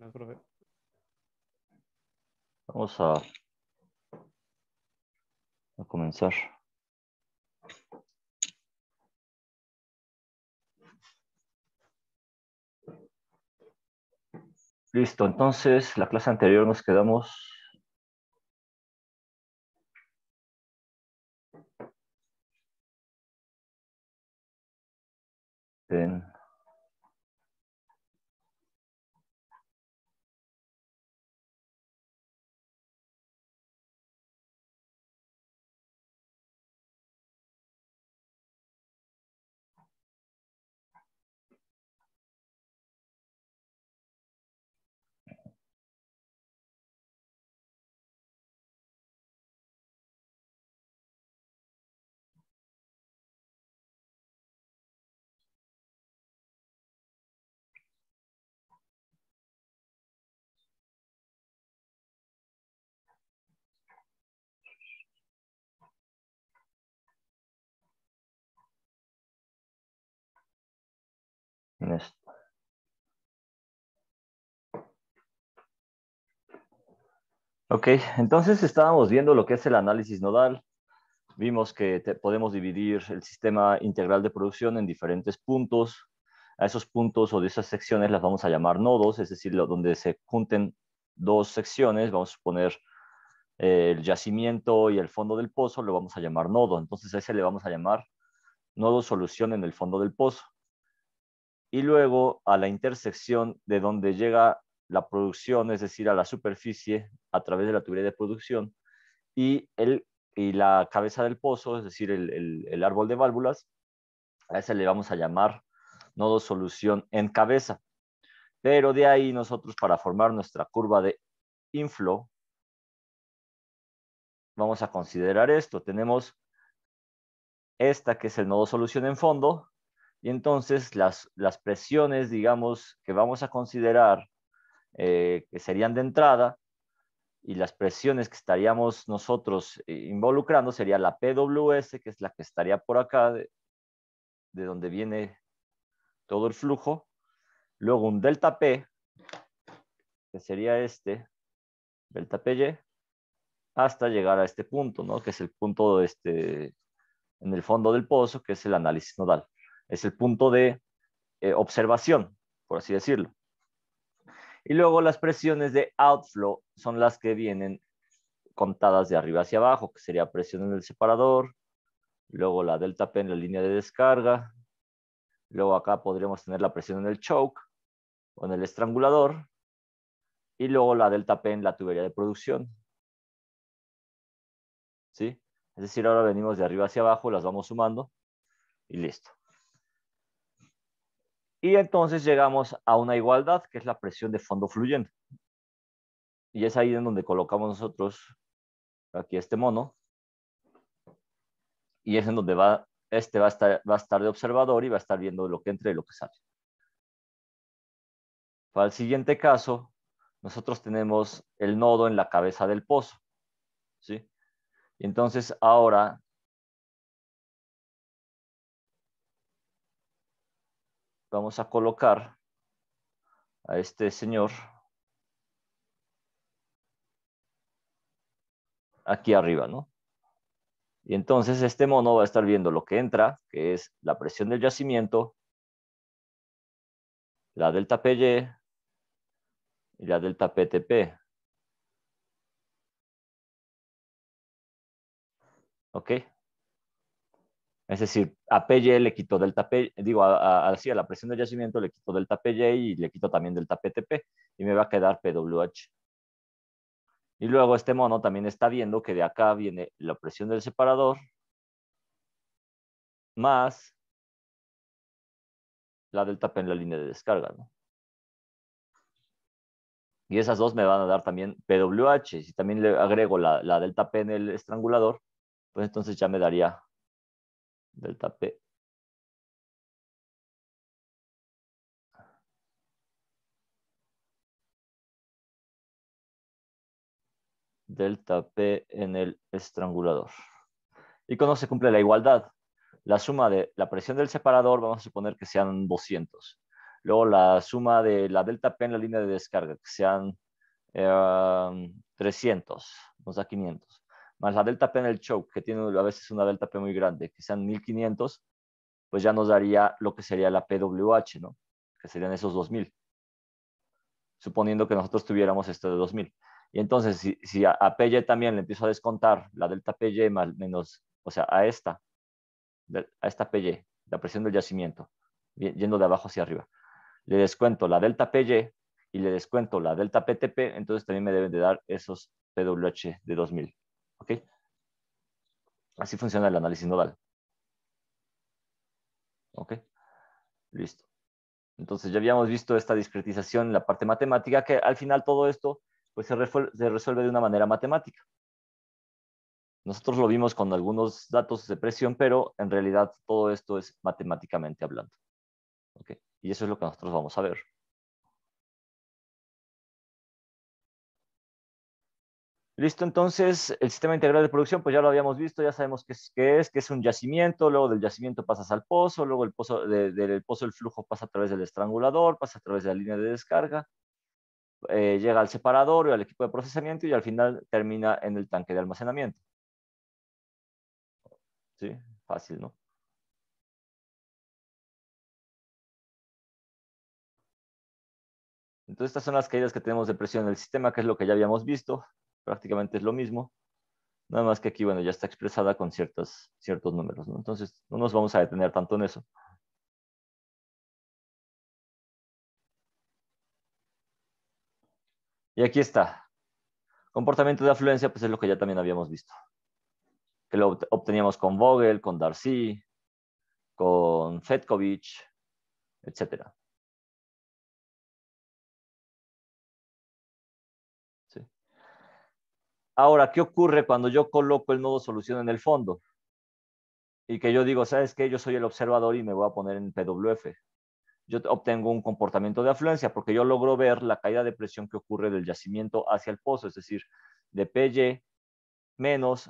Buenas, profe. Vamos a comenzar. Listo, entonces la clase anterior nos quedamos en esto. Ok, entonces estábamos viendo lo que es el análisis nodal. Vimos que podemos dividir el sistema integral de producción en diferentes puntos. A esos puntos o de esas secciones las vamos a llamar nodos, es decir, donde se junten dos secciones, vamos a suponer el yacimiento y el fondo del pozo, lo vamos a llamar nodo. Entonces a ese le vamos a llamar nodo solución en el fondo del pozo. Y luego a la intersección de donde llega la producción, es decir, a la superficie a través de la tubería de producción, y la cabeza del pozo, es decir, el árbol de válvulas, a ese le vamos a llamar nodo solución en cabeza. Pero de ahí nosotros, para formar nuestra curva de inflow, vamos a considerar esto. Tenemos esta que es el nodo solución en fondo, y entonces las presiones, digamos, que vamos a considerar que serían de entrada, y las presiones que estaríamos nosotros involucrando sería la PWS, que es la que estaría por acá, de donde viene todo el flujo. Luego un delta P, que sería este, delta PY, hasta llegar a este punto, ¿no? Que es el punto en el fondo del pozo, que es el análisis nodal. Es el punto de observación, por así decirlo. Y luego las presiones de outflow son las que vienen contadas de arriba hacia abajo, que sería presión en el separador, luego la delta P en la línea de descarga, luego acá podríamos tener la presión en el choke o en el estrangulador, y luego la delta P en la tubería de producción. ¿Sí? Es decir, ahora venimos de arriba hacia abajo, las vamos sumando y listo. Y entonces llegamos a una igualdad, que es la presión de fondo fluyente. Y es ahí en donde colocamos nosotros aquí este mono, y es en donde va a estar de observador y va a estar viendo lo que entra y lo que sale. Para el siguiente caso, nosotros tenemos el nodo en la cabeza del pozo, ¿sí? Y entonces ahora vamos a colocar a este señor aquí arriba, ¿no? Y entonces este mono va a estar viendo lo que entra, que es la presión del yacimiento, la delta PY y la delta PTP. ¿Ok? Es decir, a PY le quito delta P, digo, a la presión del yacimiento le quito delta PY y le quito también delta PTP, y me va a quedar PWH. Y luego este mono también está viendo que de acá viene la presión del separador más la delta P en la línea de descarga, ¿no? Y esas dos me van a dar también PWH. Si también le agrego la delta P en el estrangulador, pues entonces ya me daría delta P. Delta P en el estrangulador. ¿Y cuando se cumple la igualdad? La suma de la presión del separador, vamos a suponer que sean 200. luego la suma de la delta P en la línea de descarga, que sean 300, nos da 500, más la delta P en el choke, que tiene a veces una delta P muy grande, que sean 1500, pues ya nos daría lo que sería la PWH, ¿no? Que serían esos 2000, suponiendo que nosotros tuviéramos esto de 2000. Y entonces, si a PY también le empiezo a descontar la delta PY menos, o sea, a esta PY, la presión del yacimiento, yendo de abajo hacia arriba, le descuento la delta PY y le descuento la delta PTP, entonces también me deben de dar esos PWH de 2000. ¿Ok? Así funciona el análisis nodal. ¿Ok? Listo. Entonces ya habíamos visto esta discretización en la parte matemática, que al final todo esto pues se resuelve de una manera matemática. Nosotros lo vimos con algunos datos de presión, pero en realidad todo esto es matemáticamente hablando. ¿Ok? Y eso es lo que nosotros vamos a ver. Listo, entonces el sistema integral de producción, pues ya lo habíamos visto, ya sabemos qué es un yacimiento, luego del yacimiento pasas al pozo, luego el pozo, del pozo el flujo pasa a través del estrangulador, pasa a través de la línea de descarga, llega al separador y al equipo de procesamiento y al final termina en el tanque de almacenamiento. ¿Sí? Fácil, ¿no? Entonces estas son las caídas que tenemos de presión en el sistema, que es lo que ya habíamos visto, prácticamente es lo mismo. Nada más que aquí, bueno, ya está expresada con ciertos números, ¿no? Entonces, no nos vamos a detener tanto en eso. Y aquí está. Comportamiento de afluencia, pues es lo que ya también habíamos visto. Que lo obteníamos con Vogel, con Darcy, con Fetkovich, etc. ¿Sí? Ahora, ¿qué ocurre cuando yo coloco el nodo solución en el fondo? Y que yo digo, ¿sabes qué? Yo soy el observador y me voy a poner en PWF. Yo obtengo un comportamiento de afluencia porque yo logro ver la caída de presión que ocurre del yacimiento hacia el pozo, es decir, de PY menos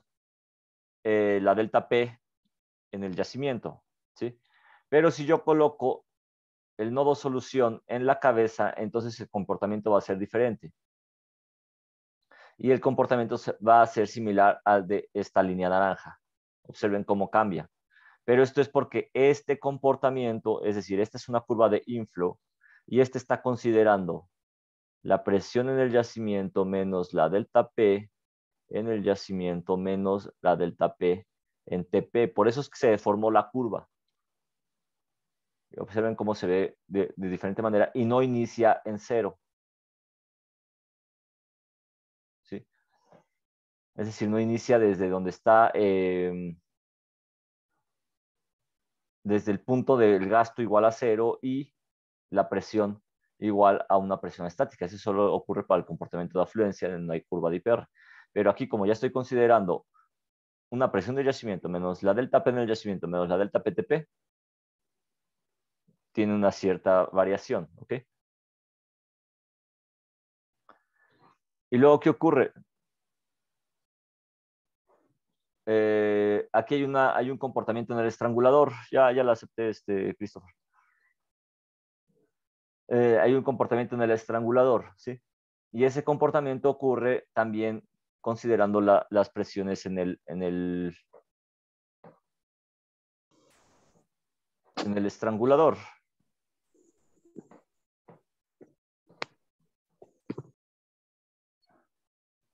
la delta P en el yacimiento, ¿sí? Pero si yo coloco el nodo solución en la cabeza, entonces el comportamiento va a ser diferente. Y el comportamiento va a ser similar al de esta línea naranja. Observen cómo cambia. Pero esto es porque este comportamiento, es decir, esta es una curva de inflow y este está considerando la presión en el yacimiento menos la delta P en el yacimiento menos la delta P en TP. Por eso es que se deformó la curva. Observen cómo se ve de diferente manera y no inicia en cero. ¿Sí? Es decir, no inicia desde donde está, desde el punto del gasto igual a cero y la presión igual a una presión estática. Eso solo ocurre para el comportamiento de afluencia, no hay curva de IPR. Pero aquí, como ya estoy considerando una presión de yacimiento menos la delta P en el yacimiento menos la delta PTP, tiene una cierta variación, ¿ok? Y luego, ¿qué ocurre? Aquí hay un comportamiento en el estrangulador. Ya lo acepté, Christopher. Hay un comportamiento en el estrangulador, ¿sí? Y ese comportamiento ocurre también considerando las presiones en el estrangulador.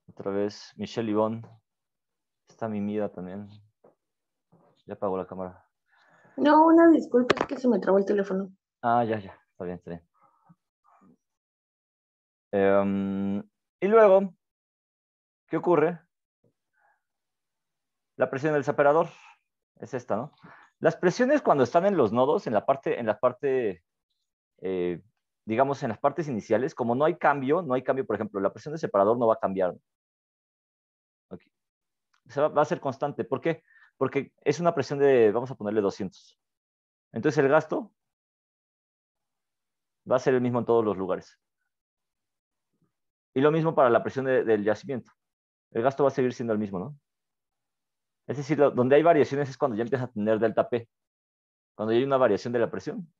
Otra vez, Michelle Yvonne. Está mimida también. Ya apagó la cámara. No, una disculpa, es que se me trabó el teléfono. Ah, ya. Está bien, está bien. Y luego, ¿qué ocurre? La presión del separador es esta, ¿no? Las presiones cuando están en los nodos, eh, digamos, en las partes iniciales, como no hay cambio, por ejemplo, la presión del separador no va a cambiar. Okay. Va a ser constante. ¿Por qué? Porque es una presión de, vamos a ponerle 200. Entonces el gasto va a ser el mismo en todos los lugares. Y lo mismo para la presión del yacimiento. El gasto va a seguir siendo el mismo, ¿no? Es decir, donde hay variaciones es cuando ya empieza a tener delta P. Cuando hay una variación de la presión,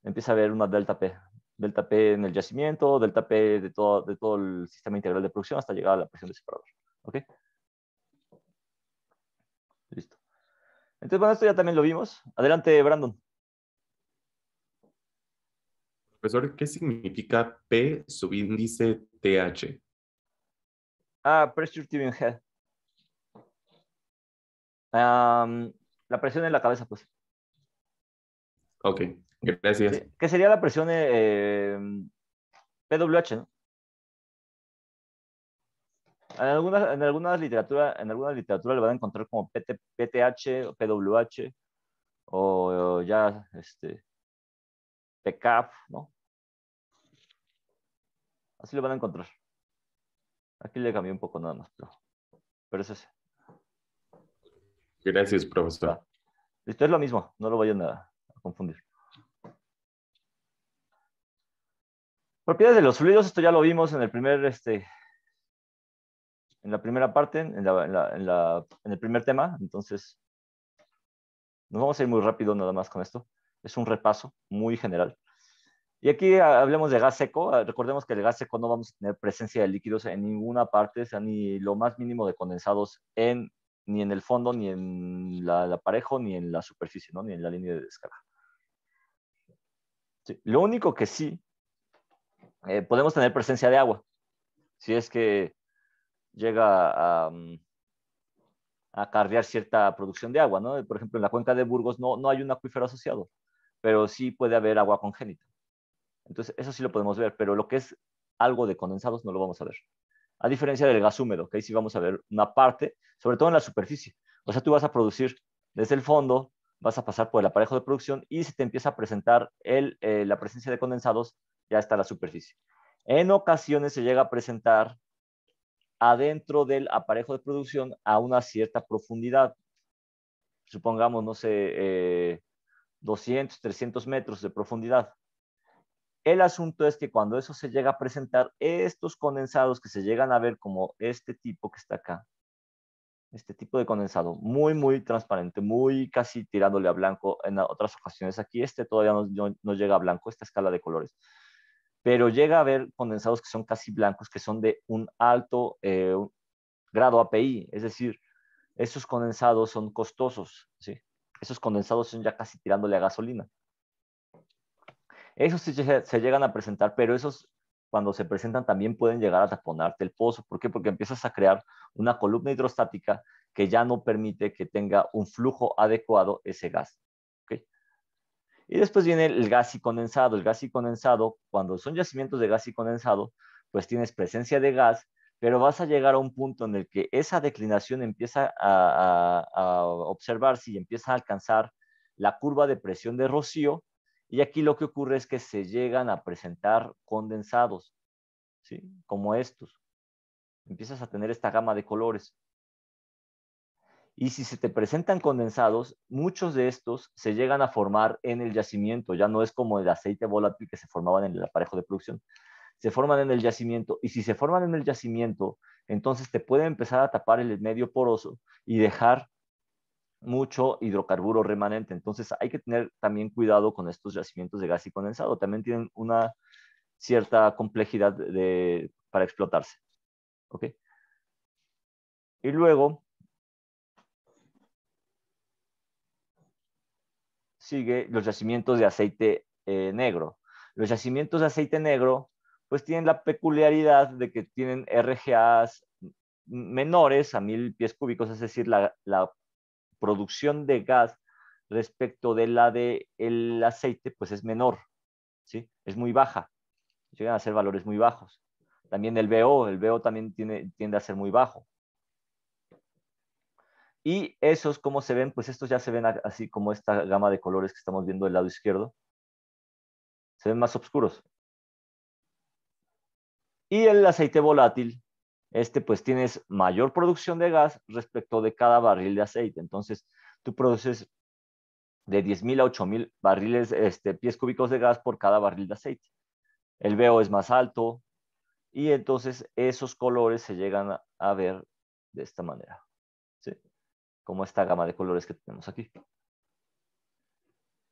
empieza a haber una delta P. Delta P en el yacimiento, delta P de todo el sistema integral de producción hasta llegar a la presión de separador. ¿Ok? Listo. Entonces, bueno, esto ya también lo vimos. Adelante, Brandon. Profesor, ¿qué significa P subíndice TH? Pressure Tuning Head. La presión en la cabeza, pues. Ok, gracias. ¿Sí? ¿Qué sería la presión PWH, ¿no? En alguna literatura le van a encontrar como PTH o PWH o ya PCAF, ¿no? Así lo van a encontrar. Aquí le cambié un poco nada más, pero es ese. Gracias, profesor. Va. Listo, es lo mismo, no lo vayan a confundir. Propiedades de los fluidos, esto ya lo vimos en el primer, en la primera parte, en el primer tema. Entonces, nos vamos a ir muy rápido nada más con esto. Es un repaso muy general. Y aquí hablemos de gas seco. Recordemos que el gas seco no vamos a tener presencia de líquidos en ninguna parte, o sea, ni lo más mínimo de condensados ni en el fondo, ni en el aparejo, ni en la superficie, ¿no? Ni en la línea de descarga. Sí. Lo único que sí, podemos tener presencia de agua. Si es que llega a acarrear cierta producción de agua, ¿no? Por ejemplo, en la cuenca de Burgos no hay un acuífero asociado, pero sí puede haber agua congénita. Entonces, eso sí lo podemos ver, pero lo que es algo de condensados no lo vamos a ver. A diferencia del gas húmedo, que ahí sí vamos a ver una parte, sobre todo en la superficie. O sea, tú vas a producir desde el fondo, vas a pasar por el aparejo de producción y se te empieza a presentar la presencia de condensados, ya está la superficie. En ocasiones se llega a presentar adentro del aparejo de producción a una cierta profundidad. Supongamos, no sé, 200, 300 metros de profundidad. El asunto es que cuando eso se llega a presentar, estos condensados que se llegan a ver como este tipo que está acá, este tipo de condensado, muy, muy transparente, muy casi tirándole a blanco en otras ocasiones. Aquí todavía no llega a blanco, esta escala de colores, pero llega a haber condensados que son casi blancos, que son de un alto grado API, es decir, esos condensados son costosos, ¿sí? Esos condensados son ya casi tirándole a gasolina. Esos se llegan a presentar, pero esos cuando se presentan también pueden llegar a taponarte el pozo. ¿Por qué? Porque empiezas a crear una columna hidrostática que ya no permite que tenga un flujo adecuado ese gas. ¿Okay? Y después viene el gas y condensado. El gas y condensado, cuando son yacimientos de gas y condensado, pues tienes presencia de gas, pero vas a llegar a un punto en el que esa declinación empieza a observarse y empieza a alcanzar la curva de presión de Rocío. Y aquí lo que ocurre es que se llegan a presentar condensados, ¿sí? Como estos. Empiezas a tener esta gama de colores. Y si se te presentan condensados, muchos de estos se llegan a formar en el yacimiento. Ya no es como el aceite volátil que se formaban en el aparejo de producción. Se forman en el yacimiento. Y si se forman en el yacimiento, entonces te puede empezar a tapar el medio poroso y dejar mucho hidrocarburo remanente. Entonces hay que tener también cuidado con estos yacimientos de gas y condensado. También tienen una cierta complejidad para explotarse. ¿Ok? Y luego sigue los yacimientos de aceite negro. Los yacimientos de aceite negro pues tienen la peculiaridad de que tienen RGAs menores a 1000 pies cúbicos, es decir, la producción de gas respecto de la del aceite pues es menor, ¿sí? Es muy baja, llegan a ser valores muy bajos. También el BO también tiende a ser muy bajo. Y esos, ¿cómo se ven? Pues estos ya se ven así como esta gama de colores que estamos viendo del lado izquierdo. Se ven más oscuros. Y el aceite volátil, pues tienes mayor producción de gas respecto de cada barril de aceite. Entonces, tú produces de 10,000 a 8,000 barriles, pies cúbicos de gas por cada barril de aceite. El BO es más alto y entonces esos colores se llegan a ver de esta manera, ¿sí? Como esta gama de colores que tenemos aquí.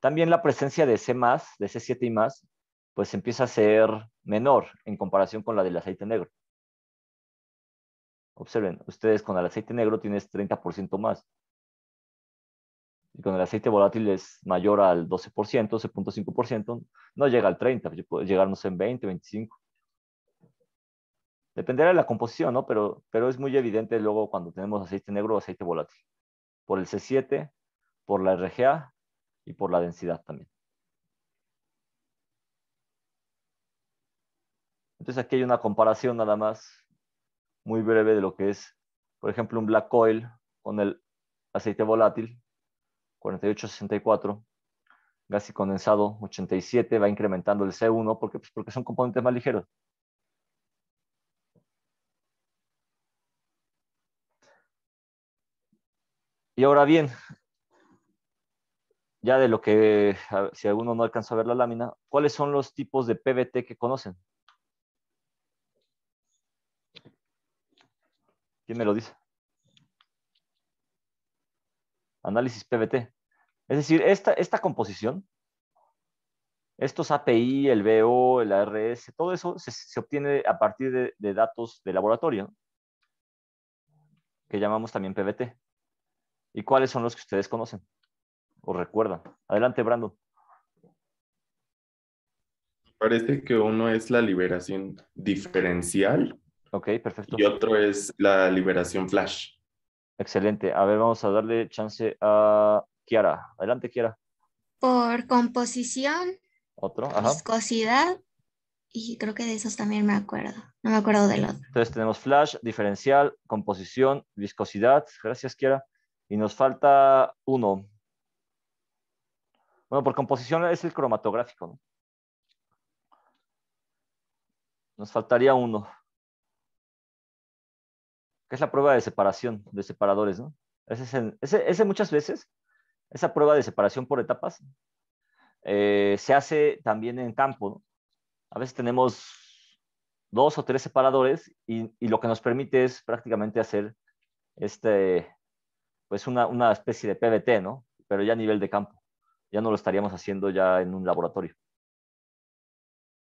También la presencia de C+, de C7 y más, pues empieza a ser menor en comparación con la del aceite negro. Observen, ustedes con el aceite negro tienes 30% más. Y con el aceite volátil es mayor al 12%, 12.5%, no llega al 30%, puede llegar, no sé, en 20, 25. Dependerá de la composición, ¿no? Pero es muy evidente luego cuando tenemos aceite negro o aceite volátil. Por el C7, por la RGA y por la densidad también. Entonces aquí hay una comparación nada más muy breve de lo que es, por ejemplo, un black oil con el aceite volátil, 4864, gas y condensado, 87, va incrementando el C1 porque son componentes más ligeros. Y ahora bien, ya de lo que, si alguno no alcanza a ver la lámina, ¿cuáles son los tipos de PVT que conocen? ¿Quién me lo dice? Análisis PVT. Es decir, esta composición, estos API, el BO, el ARS, todo eso se obtiene a partir de datos de laboratorio, ¿no? Que llamamos también PVT. ¿Y cuáles son los que ustedes conocen o recuerdan? Adelante, Brandon. Parece que uno es la liberación diferencial Ok, perfecto. y otro es la liberación flash. Excelente. A ver, vamos a darle chance a Kiara. Adelante, Kiara. Por composición, Otro, ajá. viscosidad, y creo que de esos también me acuerdo. No me acuerdo del otro. Entonces tenemos flash, diferencial, composición, viscosidad. Gracias, Kiara. Y nos falta uno. Bueno, por composición es el cromatográfico, ¿no? Nos faltaría uno, que es la prueba de separación, de separadores, ¿no? Ese muchas veces, esa prueba de separación por etapas, se hace también en campo, ¿no? A veces tenemos 2 o 3 separadores y lo que nos permite es prácticamente hacer pues una especie de PVT, ¿no? Pero ya a nivel de campo. Ya no lo estaríamos haciendo ya en un laboratorio.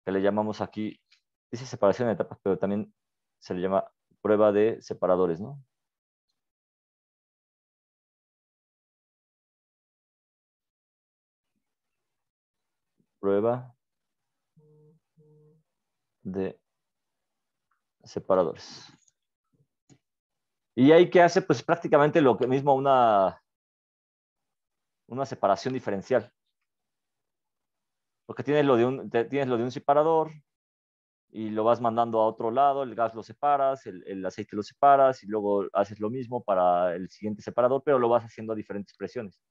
Que le llamamos aquí, dice separación de etapas, pero también se le llama prueba de separadores, ¿no? Prueba de separadores. ¿Y ahí qué hace? Pues prácticamente lo que mismo una separación diferencial. Porque tienes lo de un separador y lo vas mandando a otro lado, el gas lo separas, el aceite lo separas y luego haces lo mismo para el siguiente separador, pero lo vas haciendo a diferentes presiones.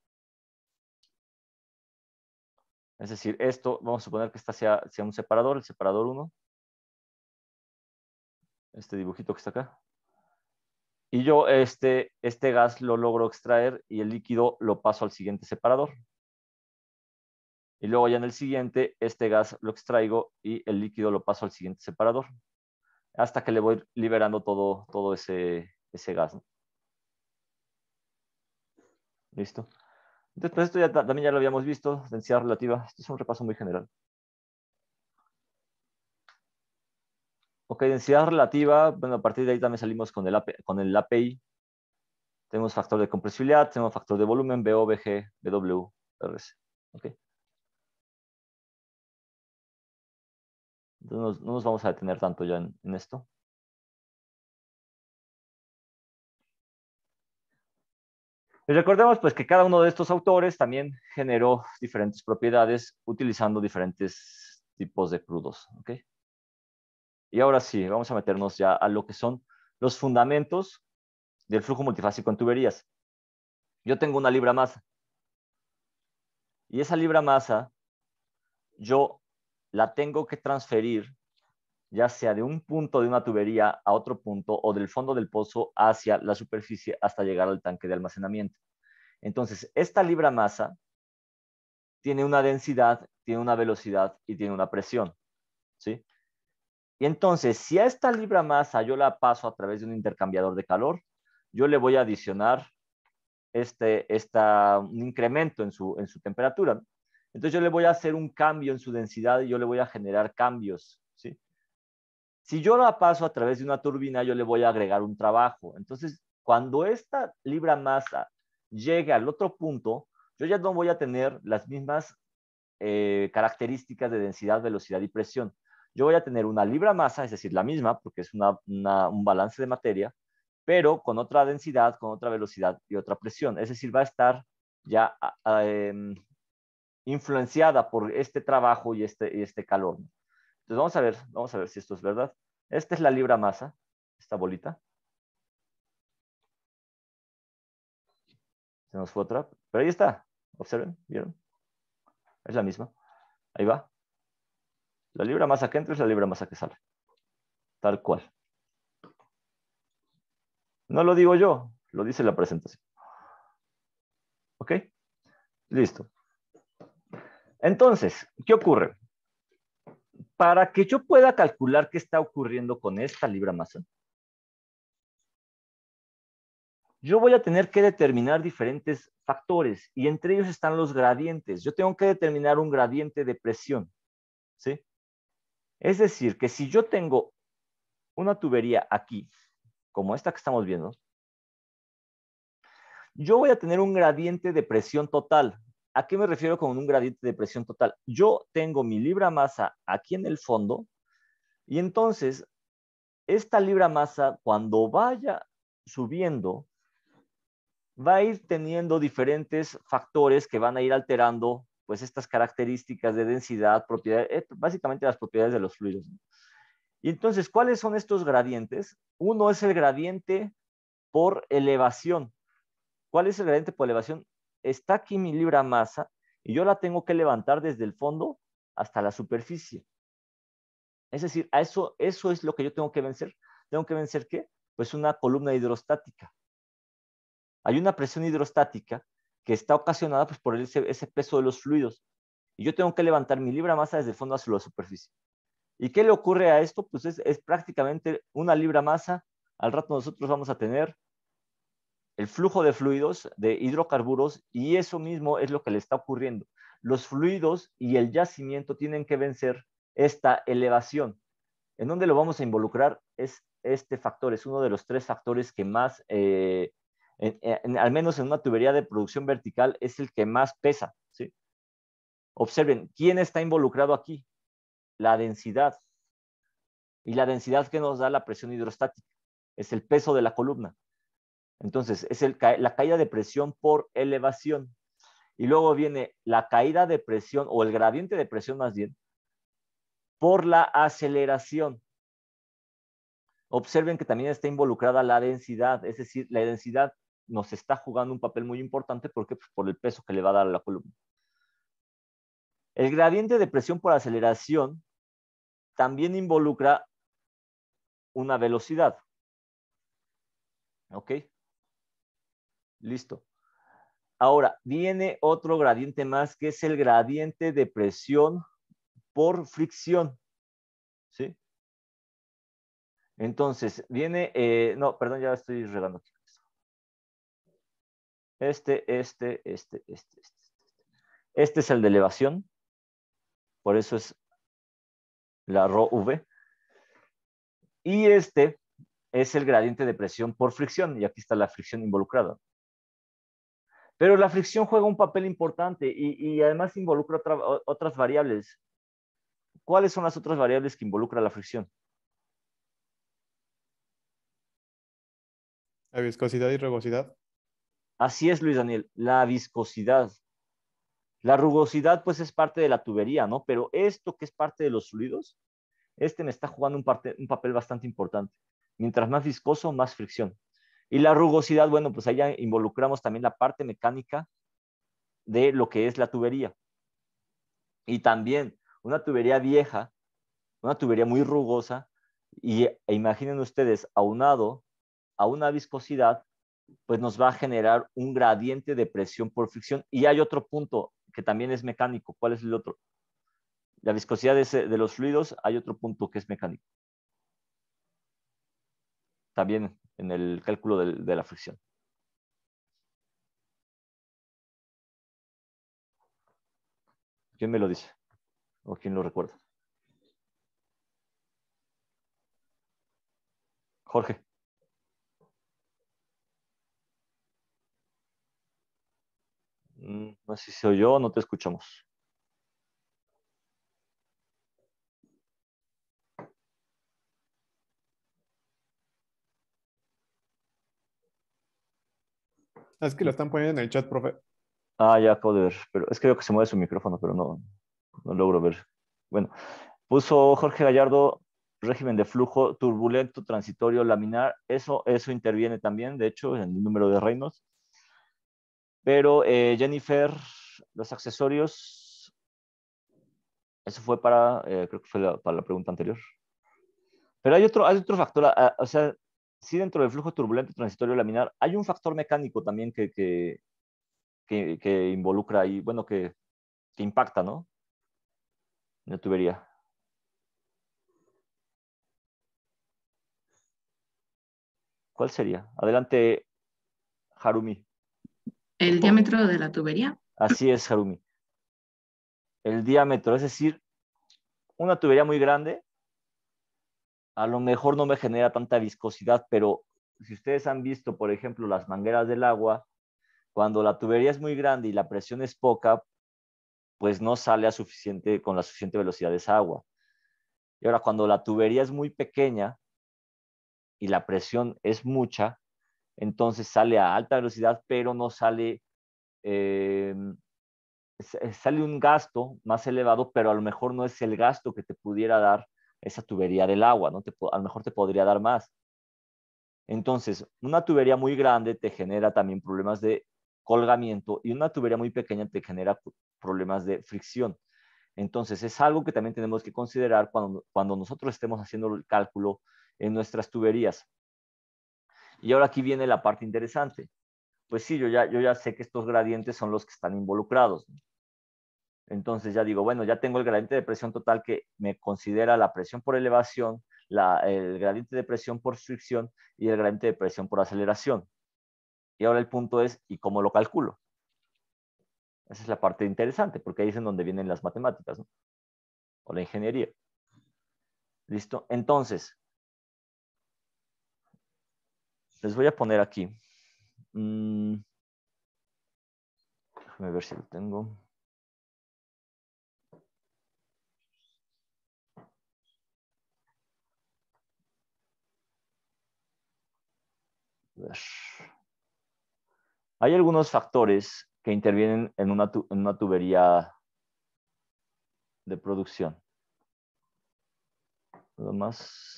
Es decir, esto, vamos a suponer que esta sea un separador, el separador 1, este dibujito que está acá. Y yo este gas lo logro extraer y el líquido lo paso al siguiente separador. Y luego ya en el siguiente, este gas lo extraigo y el líquido lo paso al siguiente separador. Hasta que le voy liberando todo ese gas, ¿no? ¿Listo? Entonces, pues esto también ya lo habíamos visto, densidad relativa. Este es un repaso muy general. Ok, densidad relativa. Bueno, a partir de ahí también salimos con el API. Tenemos factor de compresibilidad, tenemos factor de volumen, BO, BG, BW, RS. Ok. Entonces no nos vamos a detener tanto ya en esto. Y recordemos pues que cada uno de estos autores también generó diferentes propiedades utilizando diferentes tipos de crudos. ¿Ok? Y ahora sí, vamos a meternos ya a lo que son los fundamentos del flujo multifásico en tuberías. Yo tengo una libra masa. Y esa libra masa, yo la tengo que transferir ya sea de un punto de una tubería a otro punto o del fondo del pozo hacia la superficie hasta llegar al tanque de almacenamiento. Entonces, esta libra masa tiene una densidad, tiene una velocidad y tiene una presión, ¿sí? Y entonces, si a esta libra masa yo la paso a través de un intercambiador de calor, yo le voy a adicionar un incremento en su temperatura. Entonces yo le voy a hacer un cambio en su densidad y yo le voy a generar cambios, ¿sí? Si yo la paso a través de una turbina, yo le voy a agregar un trabajo. Entonces, cuando esta libra masa llegue al otro punto, yo ya no voy a tener las mismas características de densidad, velocidad y presión. Yo voy a tener una libra masa, es decir, la misma, porque es un balance de materia, pero con otra densidad, con otra velocidad y otra presión. Es decir, va a estar ya influenciada por este trabajo y este calor. Entonces vamos a ver si esto es verdad. Esta es la libra masa, esta bolita. Se nos fue otra, pero ahí está. Observen, ¿vieron? Es la misma. Ahí va. La libra masa que entra es la libra masa que sale. Tal cual. No lo digo yo, lo dice la presentación. ¿Ok? Listo. Entonces, ¿qué ocurre? Para que yo pueda calcular qué está ocurriendo con esta libra masa, yo voy a tener que determinar diferentes factores y entre ellos están los gradientes. Yo tengo que determinar un gradiente de presión, ¿sí? Es decir, que si yo tengo una tubería aquí, como esta que estamos viendo, yo voy a tener un gradiente de presión total. ¿A qué me refiero con un gradiente de presión total? Yo tengo mi libra masa aquí en el fondo y entonces esta libra masa cuando vaya subiendo va a ir teniendo diferentes factores que van a ir alterando pues estas características de densidad, propiedades, básicamente las propiedades de los fluidos. Y entonces, ¿cuáles son estos gradientes? Uno es el gradiente por elevación. ¿Cuál es el gradiente por elevación? Está aquí mi libra masa y yo la tengo que levantar desde el fondo hasta la superficie. Es decir, eso es lo que yo tengo que vencer. ¿Tengo que vencer qué? Pues una columna hidrostática. Hay una presión hidrostática que está ocasionada pues, por ese peso de los fluidos. Y yo tengo que levantar mi libra masa desde el fondo hacia la superficie. ¿Y qué le ocurre a esto? Pues es prácticamente una libra masa. Al rato nosotros vamos a tener el flujo de fluidos, de hidrocarburos, y eso mismo es lo que le está ocurriendo. Los fluidos y el yacimiento tienen que vencer esta elevación. ¿En dónde lo vamos a involucrar? Es este factor, es uno de los 3 factores que más, al menos en una tubería de producción vertical, es el que más pesa, ¿sí? Observen, ¿quién está involucrado aquí? La densidad. Y la densidad que nos da la presión hidrostática es el peso de la columna. Entonces, es la caída de presión por elevación. Y luego viene la caída de presión, o el gradiente de presión más bien, por la aceleración. Observen que también está involucrada la densidad, es decir, la densidad nos está jugando un papel muy importante porque pues, por el peso que le va a dar a la columna. El gradiente de presión por aceleración también involucra una velocidad. ¿Ok? Listo. Ahora, viene otro gradiente más que es el gradiente de presión por fricción. ¿Sí? Entonces, viene, no, perdón, ya estoy regando aquí. Este es el de elevación, por eso es la rho V. Y este es el gradiente de presión por fricción, y aquí está la fricción involucrada. Pero la fricción juega un papel importante y además involucra otras variables. ¿Cuáles son las otras variables que involucra la fricción? La viscosidad y rugosidad. Así es, Luis Daniel, la viscosidad. La rugosidad, pues, es parte de la tubería, ¿no? Pero esto que es parte de los fluidos, me está jugando un papel bastante importante. Mientras más viscoso, más fricción. Y la rugosidad, bueno, pues allá involucramos también la parte mecánica de lo que es la tubería. Y también una tubería vieja, una tubería muy rugosa, e imaginen ustedes, aunado a una viscosidad, pues nos va a generar un gradiente de presión por fricción. Y hay otro punto que también es mecánico. ¿Cuál es el otro? La viscosidad de los fluidos, hay otro punto que es mecánico. También en el cálculo de la fricción. ¿Quién me lo dice? ¿O quién lo recuerda? Jorge. No sé si soy yo o no te escuchamos. Es que lo están poniendo en el chat, profe. Ah, ya acabo de ver, pero es que veo que se mueve su micrófono, pero no logro ver. Bueno, puso Jorge Gallardo, régimen de flujo turbulento, transitorio, laminar. Eso interviene también, de hecho, en el número de Reynolds. Pero Jennifer, los accesorios, eso fue creo que fue para la pregunta anterior. Pero hay otro factor, o sea, sí dentro del flujo turbulento, transitorio, laminar, hay un factor mecánico también que involucra ahí, bueno, que impacta, ¿no? En la tubería. ¿Cuál sería? Adelante, Harumi. El diámetro de la tubería. Así es, Harumi. El diámetro, es decir, una tubería muy grande, a lo mejor no me genera tanta viscosidad, pero si ustedes han visto, por ejemplo, las mangueras del agua, cuando la tubería es muy grande y la presión es poca, pues no sale con la suficiente velocidad de esa agua. Y ahora, cuando la tubería es muy pequeña y la presión es mucha, entonces sale a alta velocidad, pero no sale, sale un gasto más elevado, pero a lo mejor no es el gasto que te pudiera dar esa tubería del agua, ¿no? A lo mejor te podría dar más. Entonces, una tubería muy grande te genera también problemas de colgamiento y una tubería muy pequeña te genera problemas de fricción. Entonces, es algo que también tenemos que considerar cuando nosotros estemos haciendo el cálculo en nuestras tuberías. Y ahora aquí viene la parte interesante. Pues sí, yo ya sé que estos gradientes son los que están involucrados. Entonces ya digo, bueno, ya tengo el gradiente de presión total que me considera la presión por elevación, el gradiente de presión por fricción y el gradiente de presión por aceleración. Y ahora el punto es, ¿y cómo lo calculo? Esa es la parte interesante, porque ahí es en donde vienen las matemáticas, ¿no? O la ingeniería. ¿Listo? Entonces, les voy a poner aquí. Déjame ver si lo tengo. A ver. Hay algunos factores que intervienen en una tubería de producción. Nada más.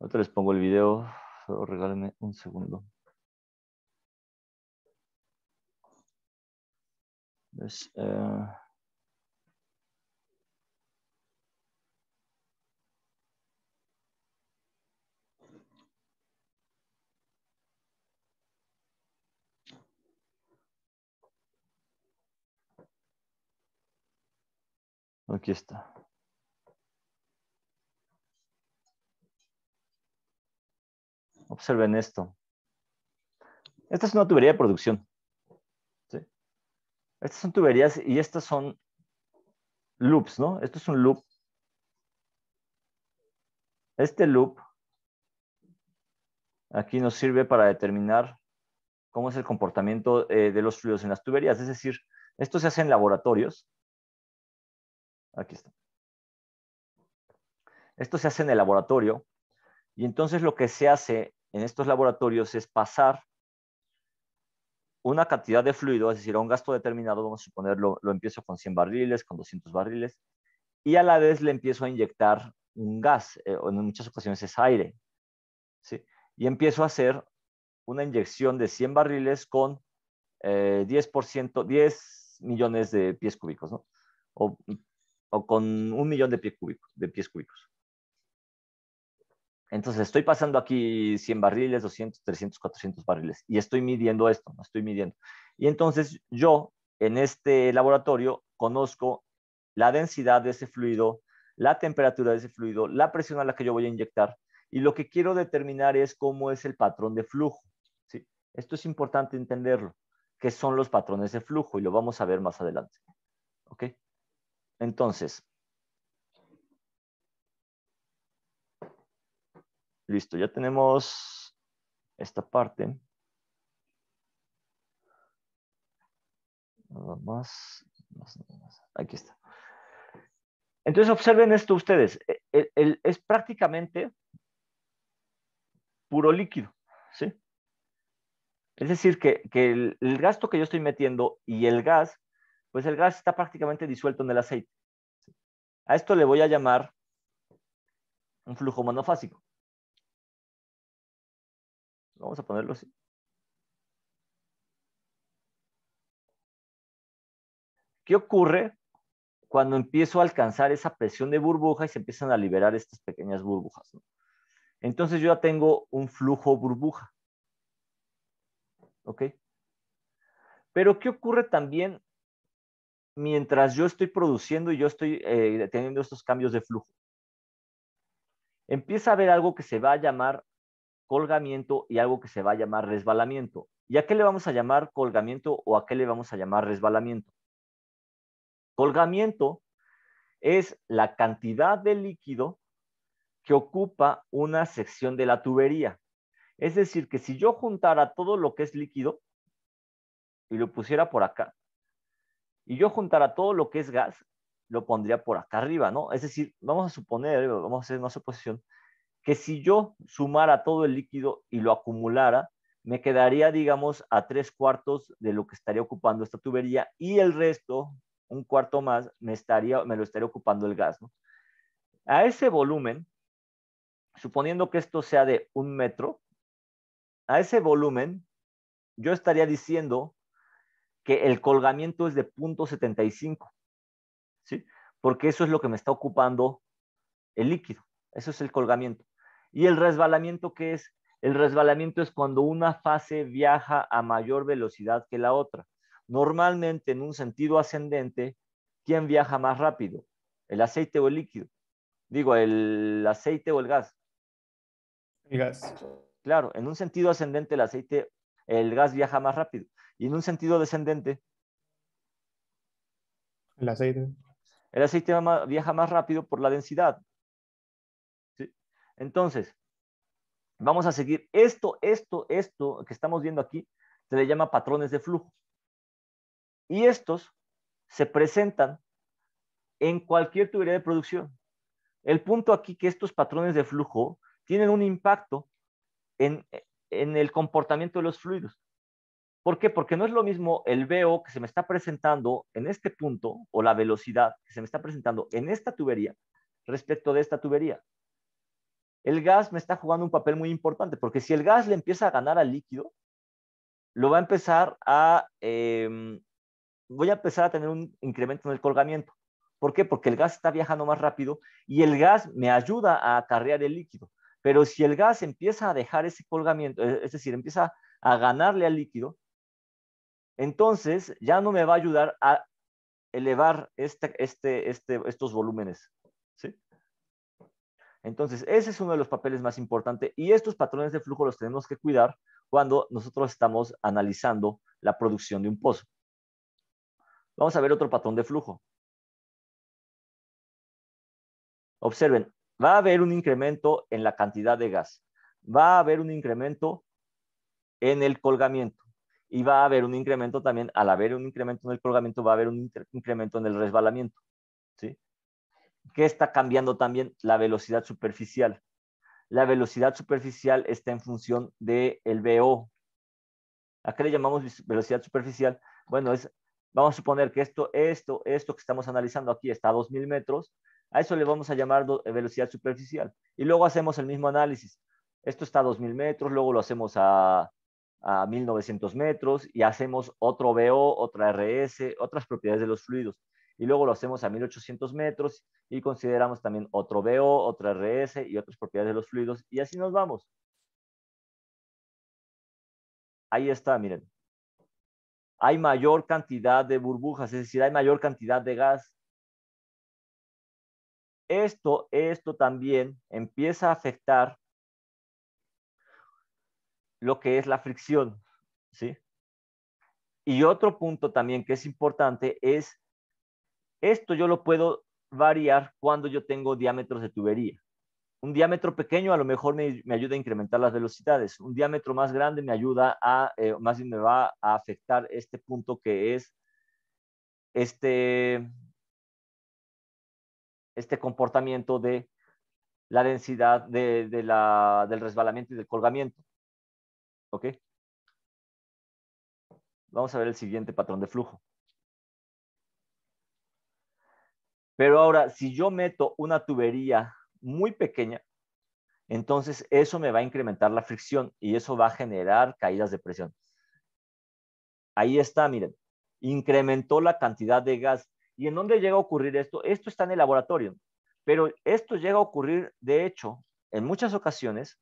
Ahorita les pongo el video. Solo regálenme un segundo. ¿Ves? Aquí está. Observen esto. Esta es una tubería de producción. ¿Sí? Estas son tuberías y estas son loops, ¿no? Esto es un loop. Este loop aquí nos sirve para determinar cómo es el comportamiento de los fluidos en las tuberías. Es decir, esto se hace en laboratorios. Aquí está. Esto se hace en el laboratorio y entonces lo que se hace en estos laboratorios es pasar una cantidad de fluido, es decir, a un gasto determinado, vamos a suponerlo, lo empiezo con 100 barriles, con 200 barriles, y a la vez le empiezo a inyectar un gas, o en muchas ocasiones es aire, ¿sí? Y empiezo a hacer una inyección de 100 barriles con 10%, 10 millones de pies cúbicos, ¿no? O con 1 millón de pies cúbicos. Entonces estoy pasando aquí 100 barriles, 200, 300, 400 barriles y estoy midiendo esto, no estoy midiendo. Y entonces yo en este laboratorio conozco la densidad de ese fluido, la temperatura de ese fluido, la presión a la que yo voy a inyectar y lo que quiero determinar es cómo es el patrón de flujo, ¿sí? Esto es importante entenderlo, qué son los patrones de flujo y lo vamos a ver más adelante. ¿Ok? Entonces, listo, ya tenemos esta parte. Nada más. Aquí está. Entonces observen esto ustedes. Es prácticamente puro líquido, ¿sí? Es decir, que el gasto que yo estoy metiendo y el gas, pues el gas está prácticamente disuelto en el aceite. A esto le voy a llamar un flujo monofásico. Vamos a ponerlo así. ¿Qué ocurre cuando empiezo a alcanzar esa presión de burbuja y se empiezan a liberar estas pequeñas burbujas, ¿no? Entonces yo ya tengo un flujo burbuja. ¿Ok? Pero ¿qué ocurre también mientras yo estoy produciendo y yo estoy teniendo estos cambios de flujo? Empieza a haber algo que se va a llamar colgamiento y algo que se va a llamar resbalamiento. ¿Y a qué le vamos a llamar colgamiento o a qué le vamos a llamar resbalamiento? Colgamiento es la cantidad de líquido que ocupa una sección de la tubería. Es decir, que si yo juntara todo lo que es líquido y lo pusiera por acá, y yo juntara todo lo que es gas, lo pondría por acá arriba, ¿no? Es decir, vamos a suponer, vamos a hacer una suposición, que si yo sumara todo el líquido y lo acumulara, me quedaría, digamos, a 3/4 de lo que estaría ocupando esta tubería y el resto, un cuarto más, me lo estaría ocupando el gas, ¿no? A ese volumen, suponiendo que esto sea de 1 metro, a ese volumen yo estaría diciendo que el colgamiento es de 0.75, ¿sí? Porque eso es lo que me está ocupando el líquido. Eso es el colgamiento. ¿Y el resbalamiento qué es? El resbalamiento es cuando una fase viaja a mayor velocidad que la otra. Normalmente en un sentido ascendente, ¿quién viaja más rápido? ¿El aceite o el líquido? Digo, ¿el aceite o el gas? El gas. Claro, en un sentido ascendente el gas viaja más rápido. Y en un sentido descendente, El aceite. el aceite viaja más rápido por la densidad. ¿Sí? Entonces, vamos a seguir. Esto que estamos viendo aquí, se le llama patrones de flujo. Y estos se presentan en cualquier tubería de producción. El punto aquí que estos patrones de flujo tienen un impacto en el comportamiento de los fluidos. ¿Por qué? Porque no es lo mismo el VO que se me está presentando en este punto o la velocidad que se me está presentando en esta tubería respecto de esta tubería. El gas me está jugando un papel muy importante porque si el gas le empieza a ganar al líquido, lo va a empezar voy a empezar a tener un incremento en el colgamiento. ¿Por qué? Porque el gas está viajando más rápido y el gas me ayuda a acarrear el líquido. Pero si el gas empieza a dejar ese colgamiento, es decir, empieza a ganarle al líquido, entonces ya no me va a ayudar a elevar estos volúmenes, ¿sí? Entonces, ese es uno de los papeles más importantes y estos patrones de flujo los tenemos que cuidar cuando nosotros estamos analizando la producción de un pozo. Vamos a ver otro patrón de flujo. Observen, va a haber un incremento en la cantidad de gas, va a haber un incremento en el colgamiento y va a haber un incremento también, al haber un incremento en el colgamiento, va a haber un incremento en el resbalamiento, ¿sí? ¿Qué está cambiando también? La velocidad superficial. La velocidad superficial está en función del VO. ¿A qué le llamamos velocidad superficial? Bueno, vamos a suponer que esto que estamos analizando aquí está a 2000 metros, a eso le vamos a llamar velocidad superficial. Y luego hacemos el mismo análisis. Esto está a 2000 metros, luego lo hacemos a 1900 metros y hacemos otro VO, otra RS, otras propiedades de los fluidos. y luego lo hacemos a 1800 metros y consideramos también otro BO, otro RS y otras propiedades de los fluidos y así nos vamos. Ahí está, miren. Hay mayor cantidad de burbujas, es decir, hay mayor cantidad de gas. Esto también empieza a afectar lo que es la fricción, ¿sí? Y otro punto también que es importante es, esto yo lo puedo variar cuando yo tengo diámetros de tubería. Un diámetro pequeño a lo mejor me ayuda a incrementar las velocidades. Un diámetro más grande me ayuda más bien me va a afectar este punto que es este comportamiento de la densidad del resbalamiento y del colgamiento. ¿Ok? Vamos a ver el siguiente patrón de flujo. Pero ahora, si yo meto una tubería muy pequeña, entonces eso me va a incrementar la fricción y eso va a generar caídas de presión. Ahí está, miren. Incrementó la cantidad de gas. ¿Y en dónde llega a ocurrir esto? Esto está en el laboratorio. Pero esto llega a ocurrir, de hecho, en muchas ocasiones,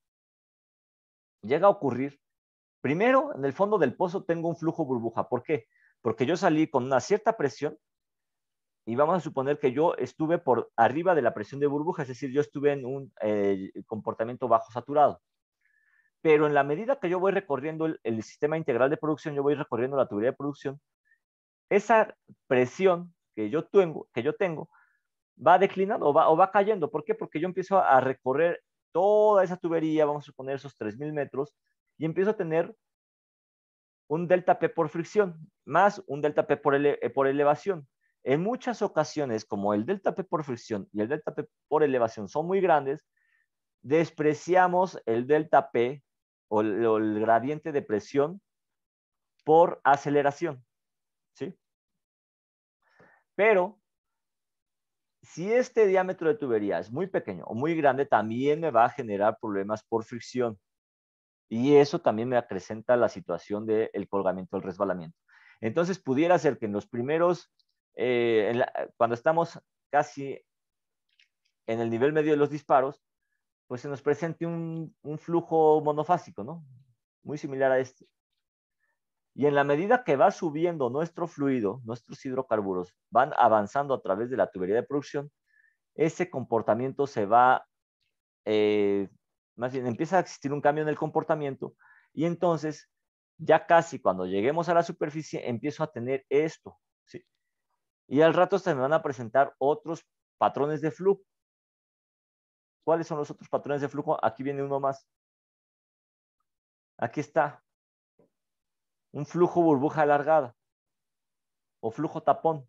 llega a ocurrir. Primero, en el fondo del pozo tengo un flujo burbuja. ¿Por qué? Porque yo salí con una cierta presión y vamos a suponer que yo estuve por arriba de la presión de burbuja, es decir, yo estuve en un comportamiento bajo saturado. Pero en la medida que yo voy recorriendo el sistema integral de producción, yo voy recorriendo la tubería de producción, esa presión que yo tengo va declinando o va cayendo. ¿Por qué? Porque yo empiezo a recorrer toda esa tubería, vamos a suponer esos 3000 metros, y empiezo a tener un delta P por fricción, más un delta P por elevación. En muchas ocasiones, como el delta P por fricción y el delta P por elevación son muy grandes, despreciamos el delta P o el gradiente de presión por aceleración, ¿sí? Pero si este diámetro de tubería es muy pequeño o muy grande, también me va a generar problemas por fricción. Y eso también me acrecenta la situación del colgamiento, del resbalamiento. Entonces, pudiera ser que en los primeros, cuando estamos casi en el nivel medio de los disparos, pues se nos presente un flujo monofásico, ¿no? Muy similar a este. Y en la medida que va subiendo nuestro fluido, nuestros hidrocarburos van avanzando a través de la tubería de producción, ese comportamiento se va, más bien empieza a existir un cambio en el comportamiento y entonces ya casi cuando lleguemos a la superficie empiezo a tener esto, ¿sí? Y al rato se me van a presentar otros patrones de flujo. ¿Cuáles son los otros patrones de flujo? Aquí viene uno más. Aquí está. Un flujo burbuja alargada o flujo tapón.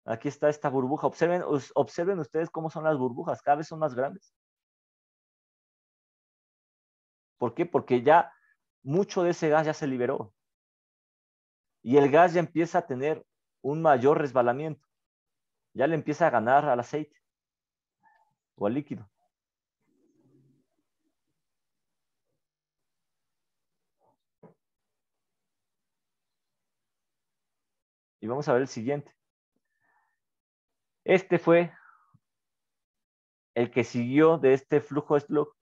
Aquí está esta burbuja. Observen ustedes cómo son las burbujas. Cada vez son más grandes. ¿Por qué? Porque ya mucho de ese gas ya se liberó. Y el gas ya empieza a tener un mayor resbalamiento. Ya le empieza a ganar al aceite o al líquido. Y vamos a ver el siguiente. Este fue el que siguió de este flujo slug.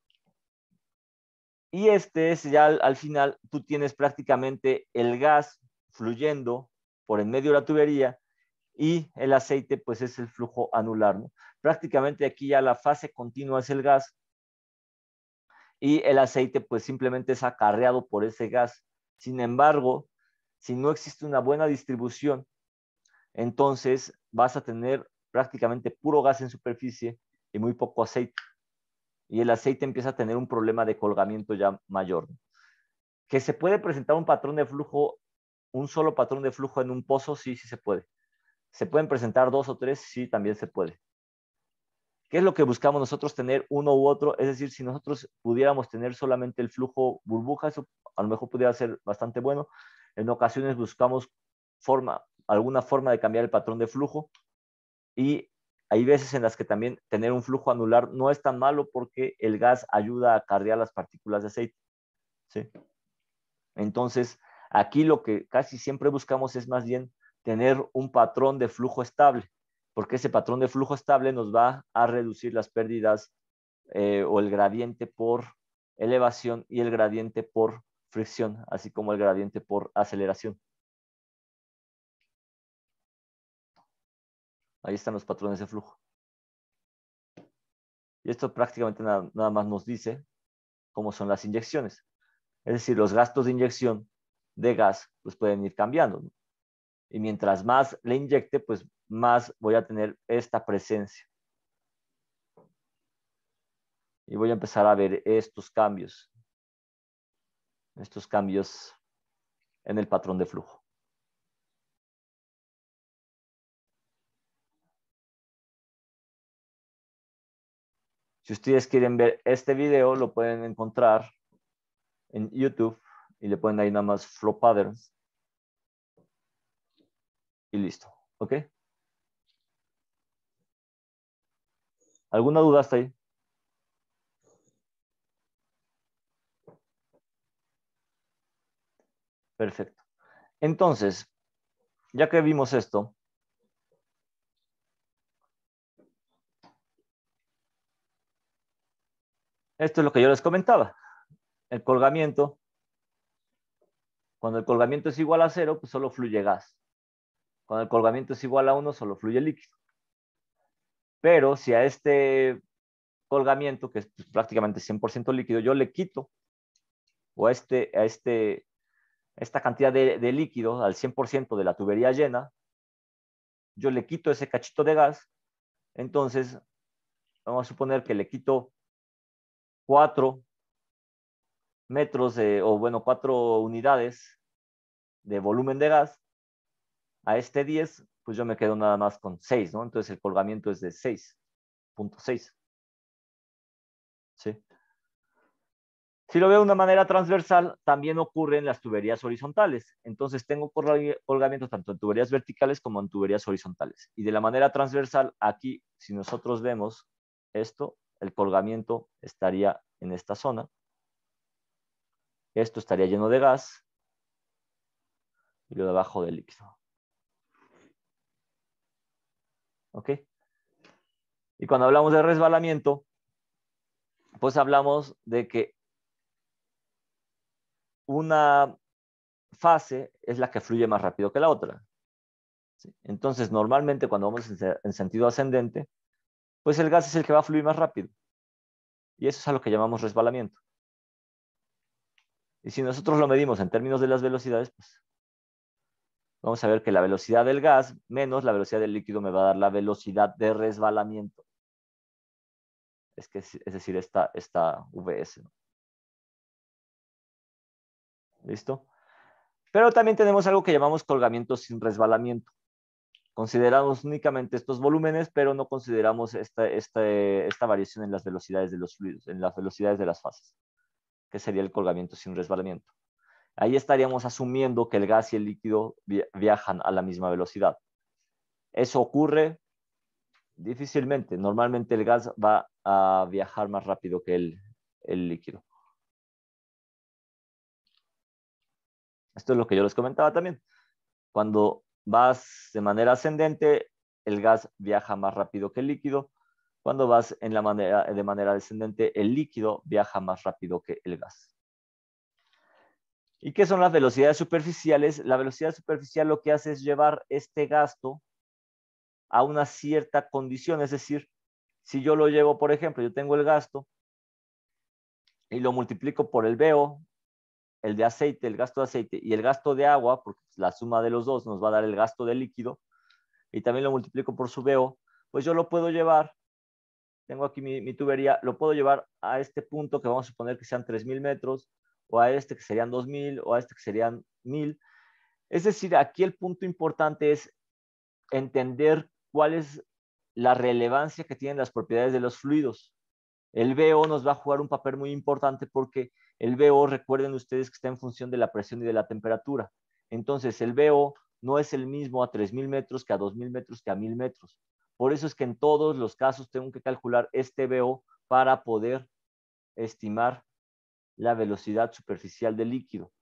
Y este es ya al final, tú tienes prácticamente el gas fluyendo por en medio de la tubería y el aceite pues es el flujo anular, ¿no? Prácticamente aquí ya la fase continua es el gas y el aceite pues simplemente es acarreado por ese gas. Sin embargo, si no existe una buena distribución, entonces vas a tener prácticamente puro gas en superficie y muy poco aceite. Y el aceite empieza a tener un problema de colgamiento ya mayor. ¿Que se puede presentar un patrón de flujo, un solo patrón de flujo en un pozo? Sí, sí se puede. ¿Se pueden presentar 2 o 3? Sí, también se puede. ¿Qué es lo que buscamos nosotros? Tener uno u otro. Es decir, si nosotros pudiéramos tener solamente el flujo burbuja, eso a lo mejor pudiera ser bastante bueno. En ocasiones buscamos alguna forma de cambiar el patrón de flujo. Y hay veces en las que también tener un flujo anular no es tan malo porque el gas ayuda a acarrear las partículas de aceite, ¿sí? Entonces, aquí lo que casi siempre buscamos es más bien tener un patrón de flujo estable, porque ese patrón de flujo estable nos va a reducir las pérdidas o el gradiente por elevación y el gradiente por fricción, así como el gradiente por aceleración. Ahí están los patrones de flujo. Y esto prácticamente nada más nos dice cómo son las inyecciones. Es decir, los gastos de inyección de gas pues pueden ir cambiando, ¿no? Y mientras más le inyecte, pues más voy a tener esta presencia. Y voy a empezar a ver estos cambios en el patrón de flujo. Si ustedes quieren ver este video, lo pueden encontrar en YouTube y le ponen ahí nada más flow patterns y listo. ¿Ok? ¿Alguna duda hasta ahí? Perfecto. Entonces, ya que vimos esto, esto es lo que yo les comentaba. El colgamiento, cuando el colgamiento es igual a 0, pues solo fluye gas. Cuando el colgamiento es igual a 1, solo fluye líquido. Pero si a este colgamiento, que es pues, prácticamente 100% líquido, yo le quito, o a esta cantidad de líquido al 100% de la tubería llena, yo le quito ese cachito de gas, entonces vamos a suponer que le quito 4 metros, o bueno, 4 unidades de volumen de gas, a este 10, pues yo me quedo nada más con 6, ¿no? Entonces el colgamiento es de 6.6. ¿Sí? Si lo veo de una manera transversal, también ocurre en las tuberías horizontales. Entonces tengo colgamientos tanto en tuberías verticales como en tuberías horizontales. Y de la manera transversal, aquí, si nosotros vemos esto, el colgamiento estaría en esta zona. Esto estaría lleno de gas y lo de abajo de líquido. ¿Ok? Y cuando hablamos de resbalamiento, pues hablamos de que una fase es la que fluye más rápido que la otra. ¿Sí? Entonces, normalmente cuando vamos en sentido ascendente, pues el gas es el que va a fluir más rápido. Y eso es a lo que llamamos resbalamiento. Y si nosotros lo medimos en términos de las velocidades, pues vamos a ver que la velocidad del gas menos la velocidad del líquido me va a dar la velocidad de resbalamiento. Es decir, esta VS, ¿no? ¿Listo? Pero también tenemos algo que llamamos colgamiento sin resbalamiento. Consideramos únicamente estos volúmenes, pero no consideramos esta variación en las velocidades de los fluidos, en las velocidades de las fases, que sería el colgamiento sin resbalamiento. Ahí estaríamos asumiendo que el gas y el líquido viajan a la misma velocidad. ¿Eso ocurre? Difícilmente. Normalmente el gas va a viajar más rápido que el líquido. Esto es lo que yo les comentaba también. Cuando vas de manera ascendente, el gas viaja más rápido que el líquido. Cuando vas de manera descendente, el líquido viaja más rápido que el gas. ¿Y qué son las velocidades superficiales? La velocidad superficial lo que hace es llevar este gasto a una cierta condición. Es decir, si yo lo llevo, por ejemplo, yo tengo el gasto y lo multiplico por el VO, el de aceite, el gasto de aceite y el gasto de agua, porque la suma de los dos nos va a dar el gasto de líquido, y también lo multiplico por su VO, pues yo lo puedo llevar, tengo aquí mi tubería, lo puedo llevar a este punto que vamos a suponer que sean 3.000 metros, o a este que serían 2.000, o a este que serían 1.000. Es decir, aquí el punto importante es entender cuál es la relevancia que tienen las propiedades de los fluidos. El VO nos va a jugar un papel muy importante porque el VO, recuerden ustedes que está en función de la presión y de la temperatura. Entonces, el VO no es el mismo a 3.000 metros que a 2.000 metros que a 1.000 metros. Por eso es que en todos los casos tengo que calcular este VO para poder estimar la velocidad superficial del líquido.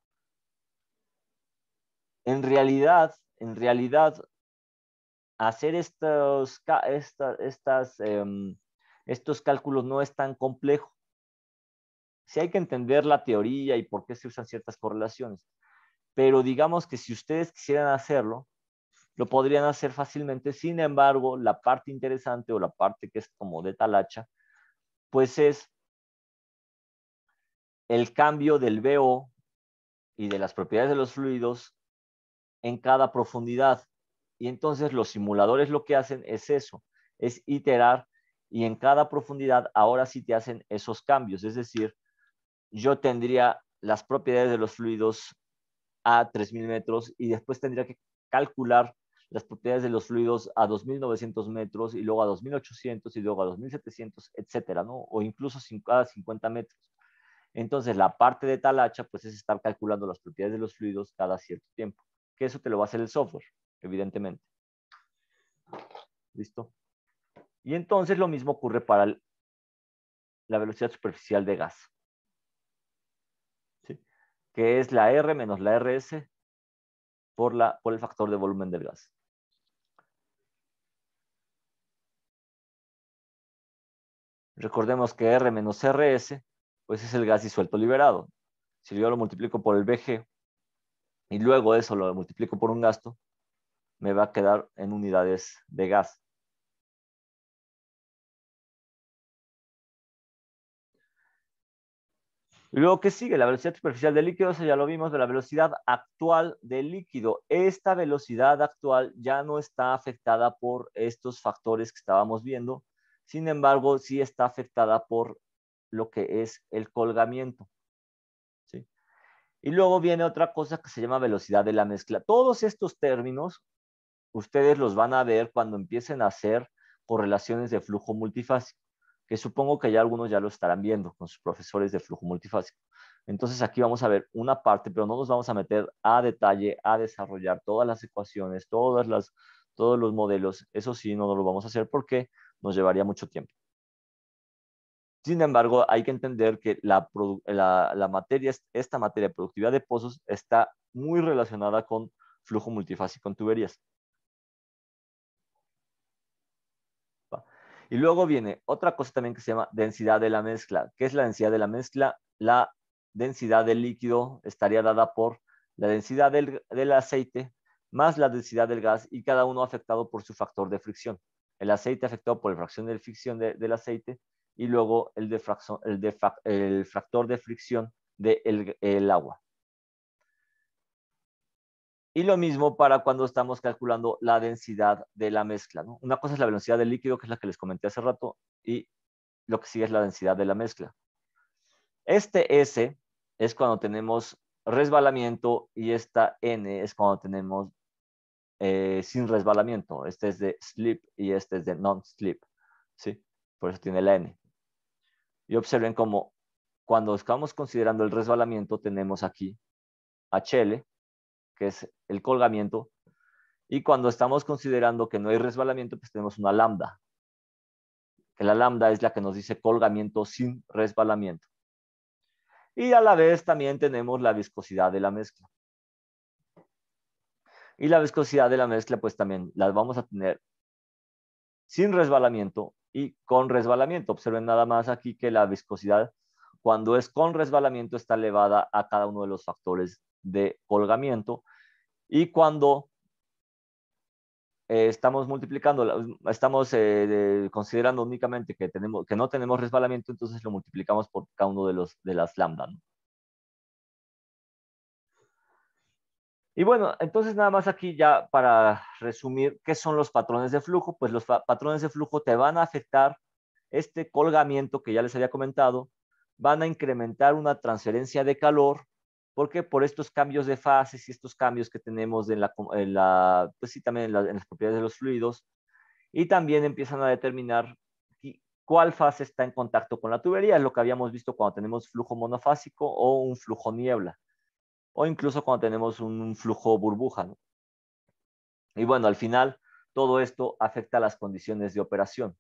En realidad, en realidad, hacer estos cálculos no es tan complejo. Sí hay que entender la teoría y por qué se usan ciertas correlaciones. Pero digamos que si ustedes quisieran hacerlo, lo podrían hacer fácilmente. Sin embargo, la parte interesante o la parte que es como de talacha, pues es el cambio del BO y de las propiedades de los fluidos en cada profundidad. Y entonces los simuladores lo que hacen es eso, es iterar y en cada profundidad ahora sí te hacen esos cambios. Es decir, yo tendría las propiedades de los fluidos a 3000 metros y después tendría que calcular las propiedades de los fluidos a 2900 metros y luego a 2800 y luego a 2700, etcétera, ¿no? O incluso cada 50 metros. Entonces, la parte de talacha, pues es estar calculando las propiedades de los fluidos cada cierto tiempo. Que eso te lo va a hacer el software, evidentemente. ¿Listo? Y entonces lo mismo ocurre para la velocidad superficial de gas. ¿Sí? Que es la R menos la RS por el factor de volumen del gas. Recordemos que R menos RS, pues es el gas disuelto liberado. Si yo lo multiplico por el BG y luego eso lo multiplico por un gasto, me va a quedar en unidades de gas. Y luego, ¿qué sigue? La velocidad superficial del líquido, eso ya lo vimos, de la velocidad actual del líquido. Esta velocidad actual ya no está afectada por estos factores que estábamos viendo. Sin embargo, sí está afectada por lo que es el colgamiento. ¿Sí? Y luego viene otra cosa que se llama velocidad de la mezcla. Todos estos términos, ustedes los van a ver cuando empiecen a hacer correlaciones de flujo multifásico, que supongo que ya algunos ya lo estarán viendo con sus profesores de flujo multifásico. Entonces aquí vamos a ver una parte, pero no nos vamos a meter a detalle a desarrollar todas las ecuaciones, todos los modelos. Eso sí, no lo vamos a hacer porque nos llevaría mucho tiempo. Sin embargo, hay que entender que esta materia de productividad de pozos está muy relacionada con flujo multifásico en tuberías. Y luego viene otra cosa también que se llama densidad de la mezcla. ¿Qué es la densidad de la mezcla? La densidad del líquido estaría dada por la densidad del aceite más la densidad del gas y cada uno afectado por su factor de fricción. El aceite afectado por la fracción de fricción del aceite y luego el factor de fricción del agua. Y lo mismo para cuando estamos calculando la densidad de la mezcla, ¿no? Una cosa es la velocidad del líquido, que es la que les comenté hace rato, y lo que sigue es la densidad de la mezcla. Este S es cuando tenemos resbalamiento y esta N es cuando tenemos sin resbalamiento. Este es de slip y este es de non-slip, ¿sí? Por eso tiene la N. Y observen cómo cuando estamos considerando el resbalamiento tenemos aquí HL, que es el colgamiento, y cuando estamos considerando que no hay resbalamiento, pues tenemos una lambda, que la lambda es la que nos dice colgamiento sin resbalamiento. Y a la vez también tenemos la viscosidad de la mezcla. Y la viscosidad de la mezcla, pues también la vamos a tener sin resbalamiento y con resbalamiento. Observen nada más aquí que la viscosidad, cuando es con resbalamiento, está elevada a cada uno de los factores de colgamiento. Y cuando estamos multiplicando, estamos considerando únicamente que no tenemos resbalamiento, entonces lo multiplicamos por cada uno de las lambda, ¿no? Y bueno, entonces nada más aquí ya para resumir, ¿qué son los patrones de flujo? Pues los patrones de flujo te van a afectar este colgamiento que ya les había comentado, van a incrementar una transferencia de calor, porque por estos cambios de fases y estos cambios que tenemos pues sí, también en las propiedades de los fluidos, y también empiezan a determinar cuál fase está en contacto con la tubería, es lo que habíamos visto cuando tenemos flujo monofásico o un flujo niebla, o incluso cuando tenemos un flujo burbuja, ¿no? Y bueno, al final, todo esto afecta las condiciones de operación.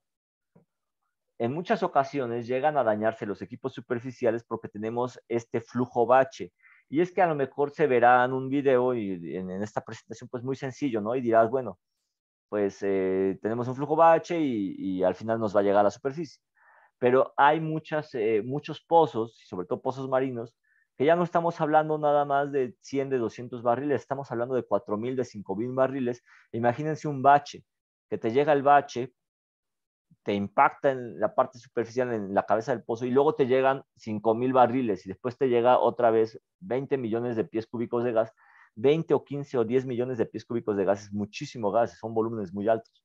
En muchas ocasiones llegan a dañarse los equipos superficiales porque tenemos este flujo bache. Y es que a lo mejor se verá en un video y en esta presentación pues muy sencillo, ¿no? Y dirás, bueno, pues tenemos un flujo bache y al final nos va a llegar a la superficie. Pero hay muchos pozos, sobre todo pozos marinos, que ya no estamos hablando nada más de 100, de 200 barriles, estamos hablando de 4.000, de 5.000 barriles. Imagínense un bache, que te llega el bache, te impacta en la parte superficial, en la cabeza del pozo, y luego te llegan 5.000 barriles, y después te llega otra vez 20 millones de pies cúbicos de gas. 20 o 15 o 10 millones de pies cúbicos de gas es muchísimo gas, son volúmenes muy altos.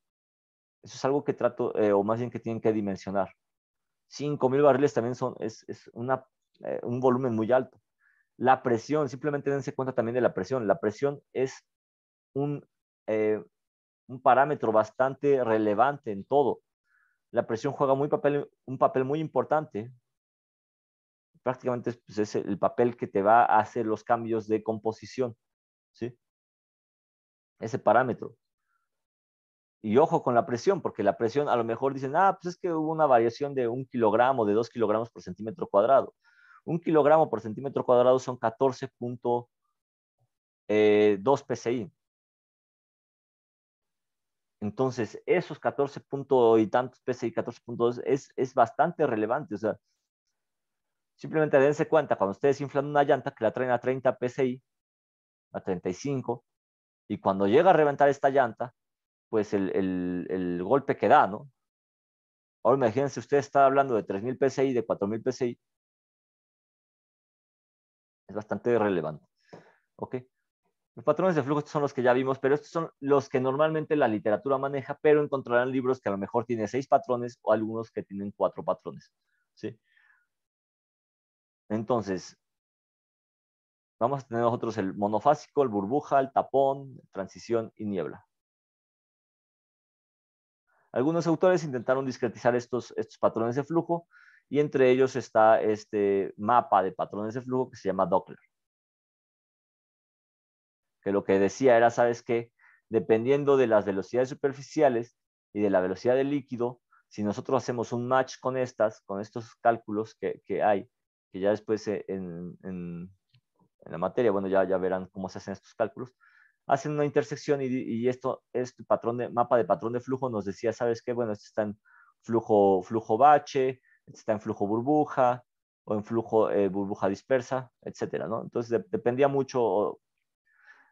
Eso es algo que trato, o más bien que tienen que dimensionar. 5.000 barriles también es un volumen muy alto. La presión, simplemente dense cuenta también de la presión. La presión es un parámetro bastante relevante en todo. La presión juega un papel muy importante. Prácticamente pues, es el papel que te va a hacer los cambios de composición, ¿sí? Ese parámetro. Y ojo con la presión, porque la presión a lo mejor dicen, pues es que hubo una variación de 1 kilogramo, de 2 kilogramos por centímetro cuadrado. 1 kilogramo por centímetro cuadrado son 14.2 PSI. Entonces, esos 14 punto y tantos PSI, 14.2, es bastante relevante. O sea, simplemente dense cuenta, cuando ustedes inflan una llanta, que la traen a 30 PSI, a 35, y cuando llega a reventar esta llanta, pues el golpe que da, ¿no? Ahora imagínense, usted está hablando de 3.000 PSI, de 4.000 PSI. Es bastante relevante. ¿Ok? Los patrones de flujo estos son los que ya vimos, pero estos son los que normalmente la literatura maneja, pero encontrarán libros que a lo mejor tienen 6 patrones o algunos que tienen 4 patrones. ¿Sí? Entonces, vamos a tener nosotros el monofásico, el burbuja, el tapón, transición y niebla. Algunos autores intentaron discretizar estos patrones de flujo y entre ellos está este mapa de patrones de flujo que se llama Doppler. Que lo que decía era, ¿sabes qué? Dependiendo de las velocidades superficiales y de la velocidad del líquido, si nosotros hacemos un match con estos cálculos que hay, que ya después en la materia, bueno, ya verán cómo se hacen estos cálculos, hacen una intersección y este mapa de patrón de flujo nos decía, ¿sabes qué? Bueno, este está en flujo bache, este está en flujo burbuja, o en flujo burbuja dispersa, etcétera, ¿no? Entonces dependía mucho.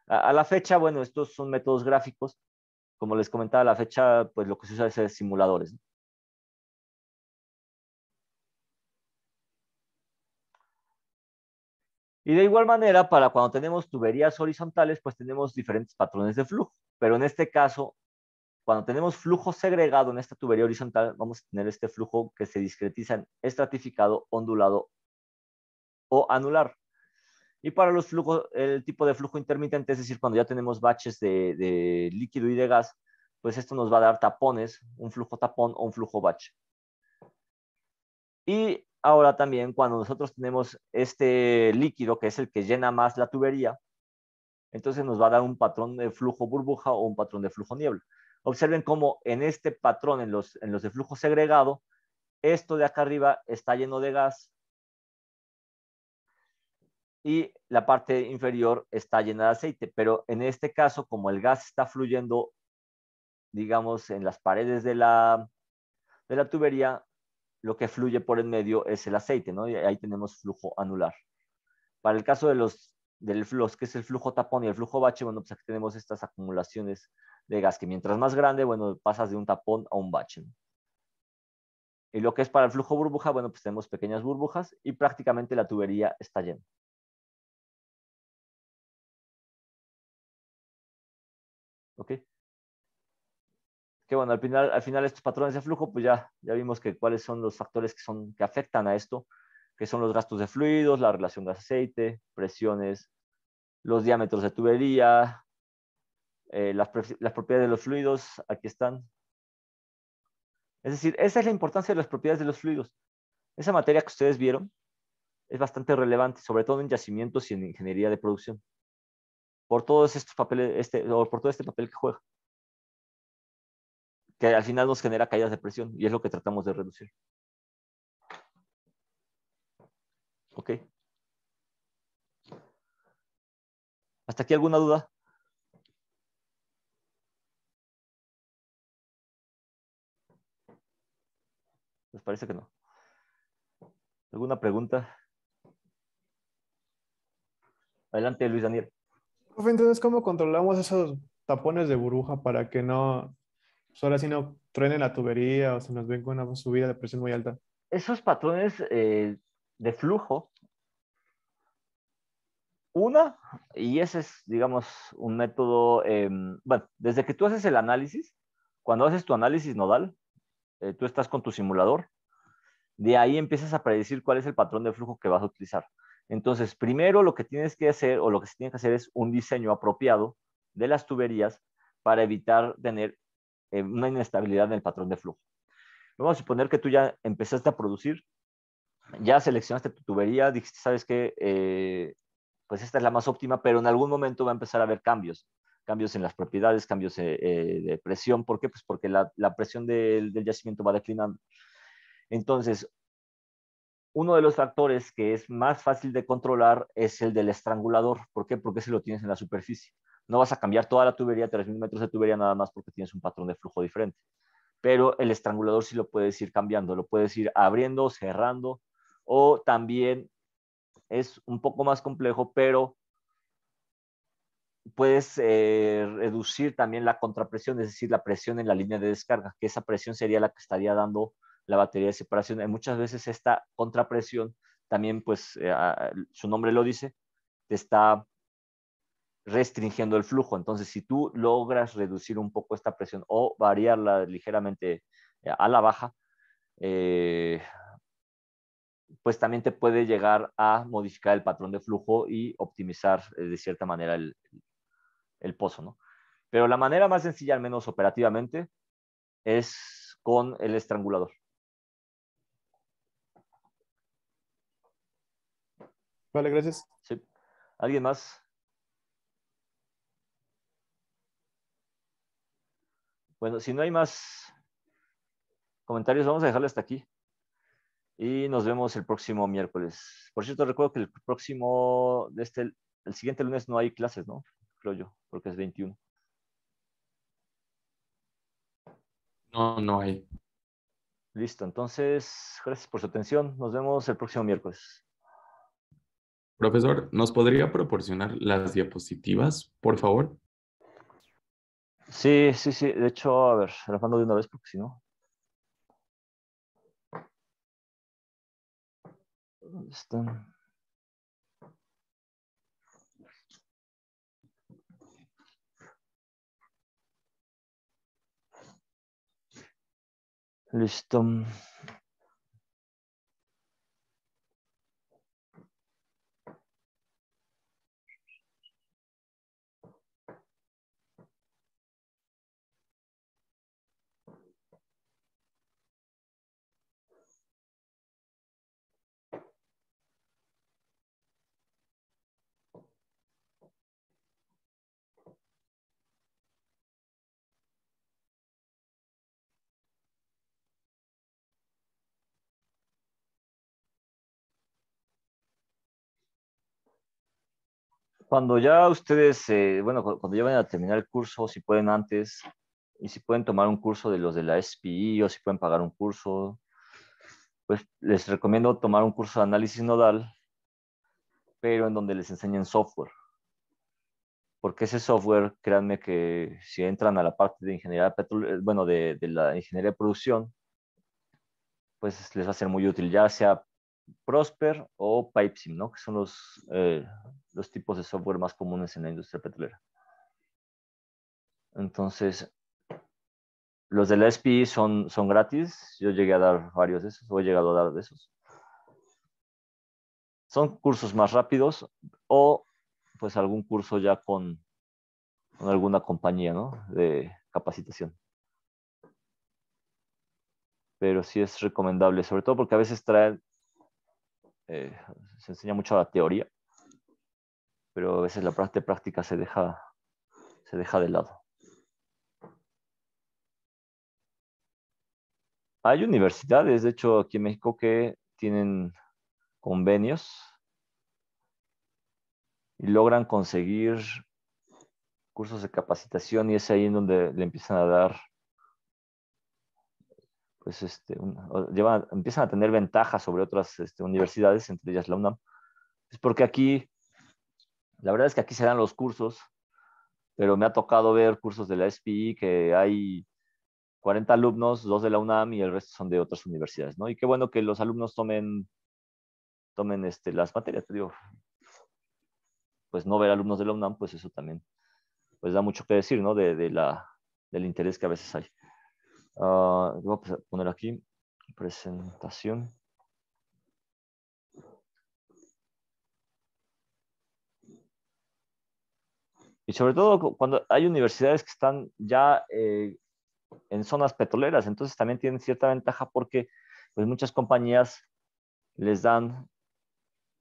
A la fecha, bueno, estos son métodos gráficos. Como les comentaba, a la fecha, pues lo que se usa es simuladores, ¿no? Y de igual manera, para cuando tenemos tuberías horizontales, pues tenemos diferentes patrones de flujo. Pero en este caso, cuando tenemos flujo segregado en esta tubería horizontal, vamos a tener este flujo que se discretiza en estratificado, ondulado o anular. Y para los flujos, el tipo de flujo intermitente, es decir, cuando ya tenemos baches de líquido y de gas, pues esto nos va a dar tapones, un flujo tapón o un flujo bache. Y ahora también cuando nosotros tenemos este líquido, que es el que llena más la tubería, entonces nos va a dar un patrón de flujo burbuja o un patrón de flujo niebla. Observen cómo en este patrón, en los de flujo segregado, esto de acá arriba está lleno de gas y la parte inferior está llena de aceite. Pero en este caso, como el gas está fluyendo, digamos, en las paredes de la tubería, lo que fluye por en medio es el aceite, ¿no? Y ahí tenemos flujo anular. Para el caso de los que es el flujo tapón y el flujo bache, bueno, pues aquí tenemos estas acumulaciones de gas, que mientras más grande, bueno, pasas de un tapón a un bache, ¿no? Y lo que es para el flujo burbuja, bueno, pues tenemos pequeñas burbujas y prácticamente la tubería está llena. ¿Ok? Que bueno, al final estos patrones de flujo, pues ya vimos cuáles son los factores que afectan a esto, que son los gastos de fluidos, la relación gas-aceite, presiones, los diámetros de tubería, las propiedades de los fluidos, aquí están. Es decir, esa es la importancia de las propiedades de los fluidos. Esa materia que ustedes vieron es bastante relevante, sobre todo en yacimientos y en ingeniería de producción, por todos estos papeles, por todo este papel que juega, que al final nos genera caídas de presión y es lo que tratamos de reducir. ¿Ok? ¿Hasta aquí alguna duda? ¿Les parece que no? ¿Alguna pregunta? Adelante, Luis Daniel. Profe, entonces, ¿cómo controlamos esos tapones de burbuja para que no, pues ahora sí no truene la tubería o se nos venga una subida de presión muy alta? Esos patrones de flujo, y ese es, digamos, un método, bueno, desde que tú haces el análisis, cuando haces tu análisis nodal, tú estás con tu simulador, de ahí empiezas a predecir cuál es el patrón de flujo que vas a utilizar. Entonces, primero lo que tienes que hacer, o lo que se tiene que hacer, es un diseño apropiado de las tuberías para evitar tener una inestabilidad en el patrón de flujo. Vamos a suponer que tú ya empezaste a producir, ya seleccionaste tu tubería, dijiste, sabes que pues esta es la más óptima, pero en algún momento va a empezar a haber cambios en las propiedades, cambios de presión. ¿Por qué? Pues porque la presión del yacimiento va declinando. Entonces, uno de los factores que es más fácil de controlar es el del estrangulador. ¿Por qué? Porque se lo tienes en la superficie. No vas a cambiar toda la tubería, 3.000 metros de tubería nada más porque tienes un patrón de flujo diferente. Pero el estrangulador sí lo puedes ir cambiando, lo puedes ir abriendo, cerrando, o también es un poco más complejo, pero puedes reducir también la contrapresión, es decir, la presión en la línea de descarga, que esa presión sería la que estaría dando la batería de separación. Y muchas veces esta contrapresión también, pues, su nombre lo dice, te está restringiendo el flujo. Entonces, si tú logras reducir un poco esta presión o variarla ligeramente a la baja, pues también te puede llegar a modificar el patrón de flujo y optimizar de cierta manera el pozo, ¿no? Pero la manera más sencilla, al menos operativamente, es con el estrangulador. Vale, gracias. ¿Sí? ¿Alguien más? Bueno, si no hay más comentarios, vamos a dejarlo hasta aquí. Y nos vemos el próximo miércoles. Por cierto, recuerdo que el próximo, el siguiente lunes no hay clases, ¿no? Creo yo, porque es 21. No, no hay. Listo, entonces, gracias por su atención. Nos vemos el próximo miércoles. Profesor, ¿nos podría proporcionar las diapositivas, por favor? Sí, sí, sí. De hecho, a ver, las mando de una vez porque si no. ¿Dónde están? Listo. Cuando ya ustedes, bueno, cuando ya vayan a terminar el curso, si pueden antes, y si pueden tomar un curso de los de la SPI o si pueden pagar un curso, pues les recomiendo tomar un curso de análisis nodal, pero en donde les enseñen software. Porque ese software, créanme que si entran a la parte de ingeniería petrolera, bueno, de la ingeniería de producción, pues les va a ser muy útil, ya sea Prosper o PipeSim, ¿no? Que son los tipos de software más comunes en la industria petrolera. Entonces, los de la SPI son gratis. Yo llegué a dar varios de esos, o he llegado a dar de esos. Son cursos más rápidos o pues algún curso ya con alguna compañía, ¿no? De capacitación. Pero sí es recomendable, sobre todo porque a veces se enseña mucho la teoría, pero a veces la parte práctica se deja de lado. Hay universidades, de hecho, aquí en México que tienen convenios y logran conseguir cursos de capacitación y es ahí en donde le empiezan a dar, pues empiezan a tener ventajas sobre otras universidades, entre ellas la UNAM. Es porque aquí, la verdad es que aquí se dan los cursos, pero me ha tocado ver cursos de la SPI que hay 40 alumnos, 2 de la UNAM y el resto son de otras universidades, ¿no? Y qué bueno que los alumnos tomen las materias, te digo. Pues no ver alumnos de la UNAM, pues eso también pues da mucho que decir, ¿no? Del interés que a veces hay. Voy a poner aquí presentación. Y sobre todo cuando hay universidades que están ya en zonas petroleras, entonces también tienen cierta ventaja porque pues muchas compañías les dan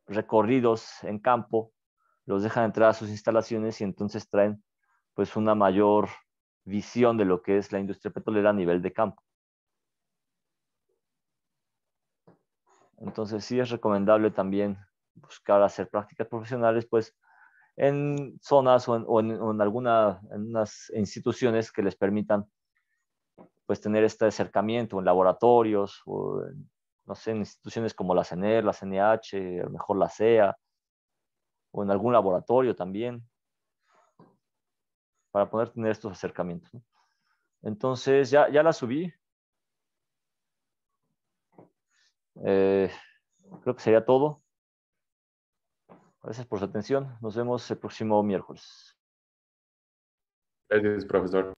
recorridos en campo, los dejan entrar a sus instalaciones y entonces traen pues una mayor visión de lo que es la industria petrolera a nivel de campo. Entonces sí es recomendable también buscar hacer prácticas profesionales pues en zonas o en unas instituciones que les permitan pues tener este acercamiento en laboratorios o en, no sé, en instituciones como la CENER, la CNH, a lo mejor la CEA o en algún laboratorio también para poder tener estos acercamientos, ¿no? Entonces ya la subí. Creo que sería todo. Gracias por su atención. Nos vemos el próximo miércoles. Gracias, profesor.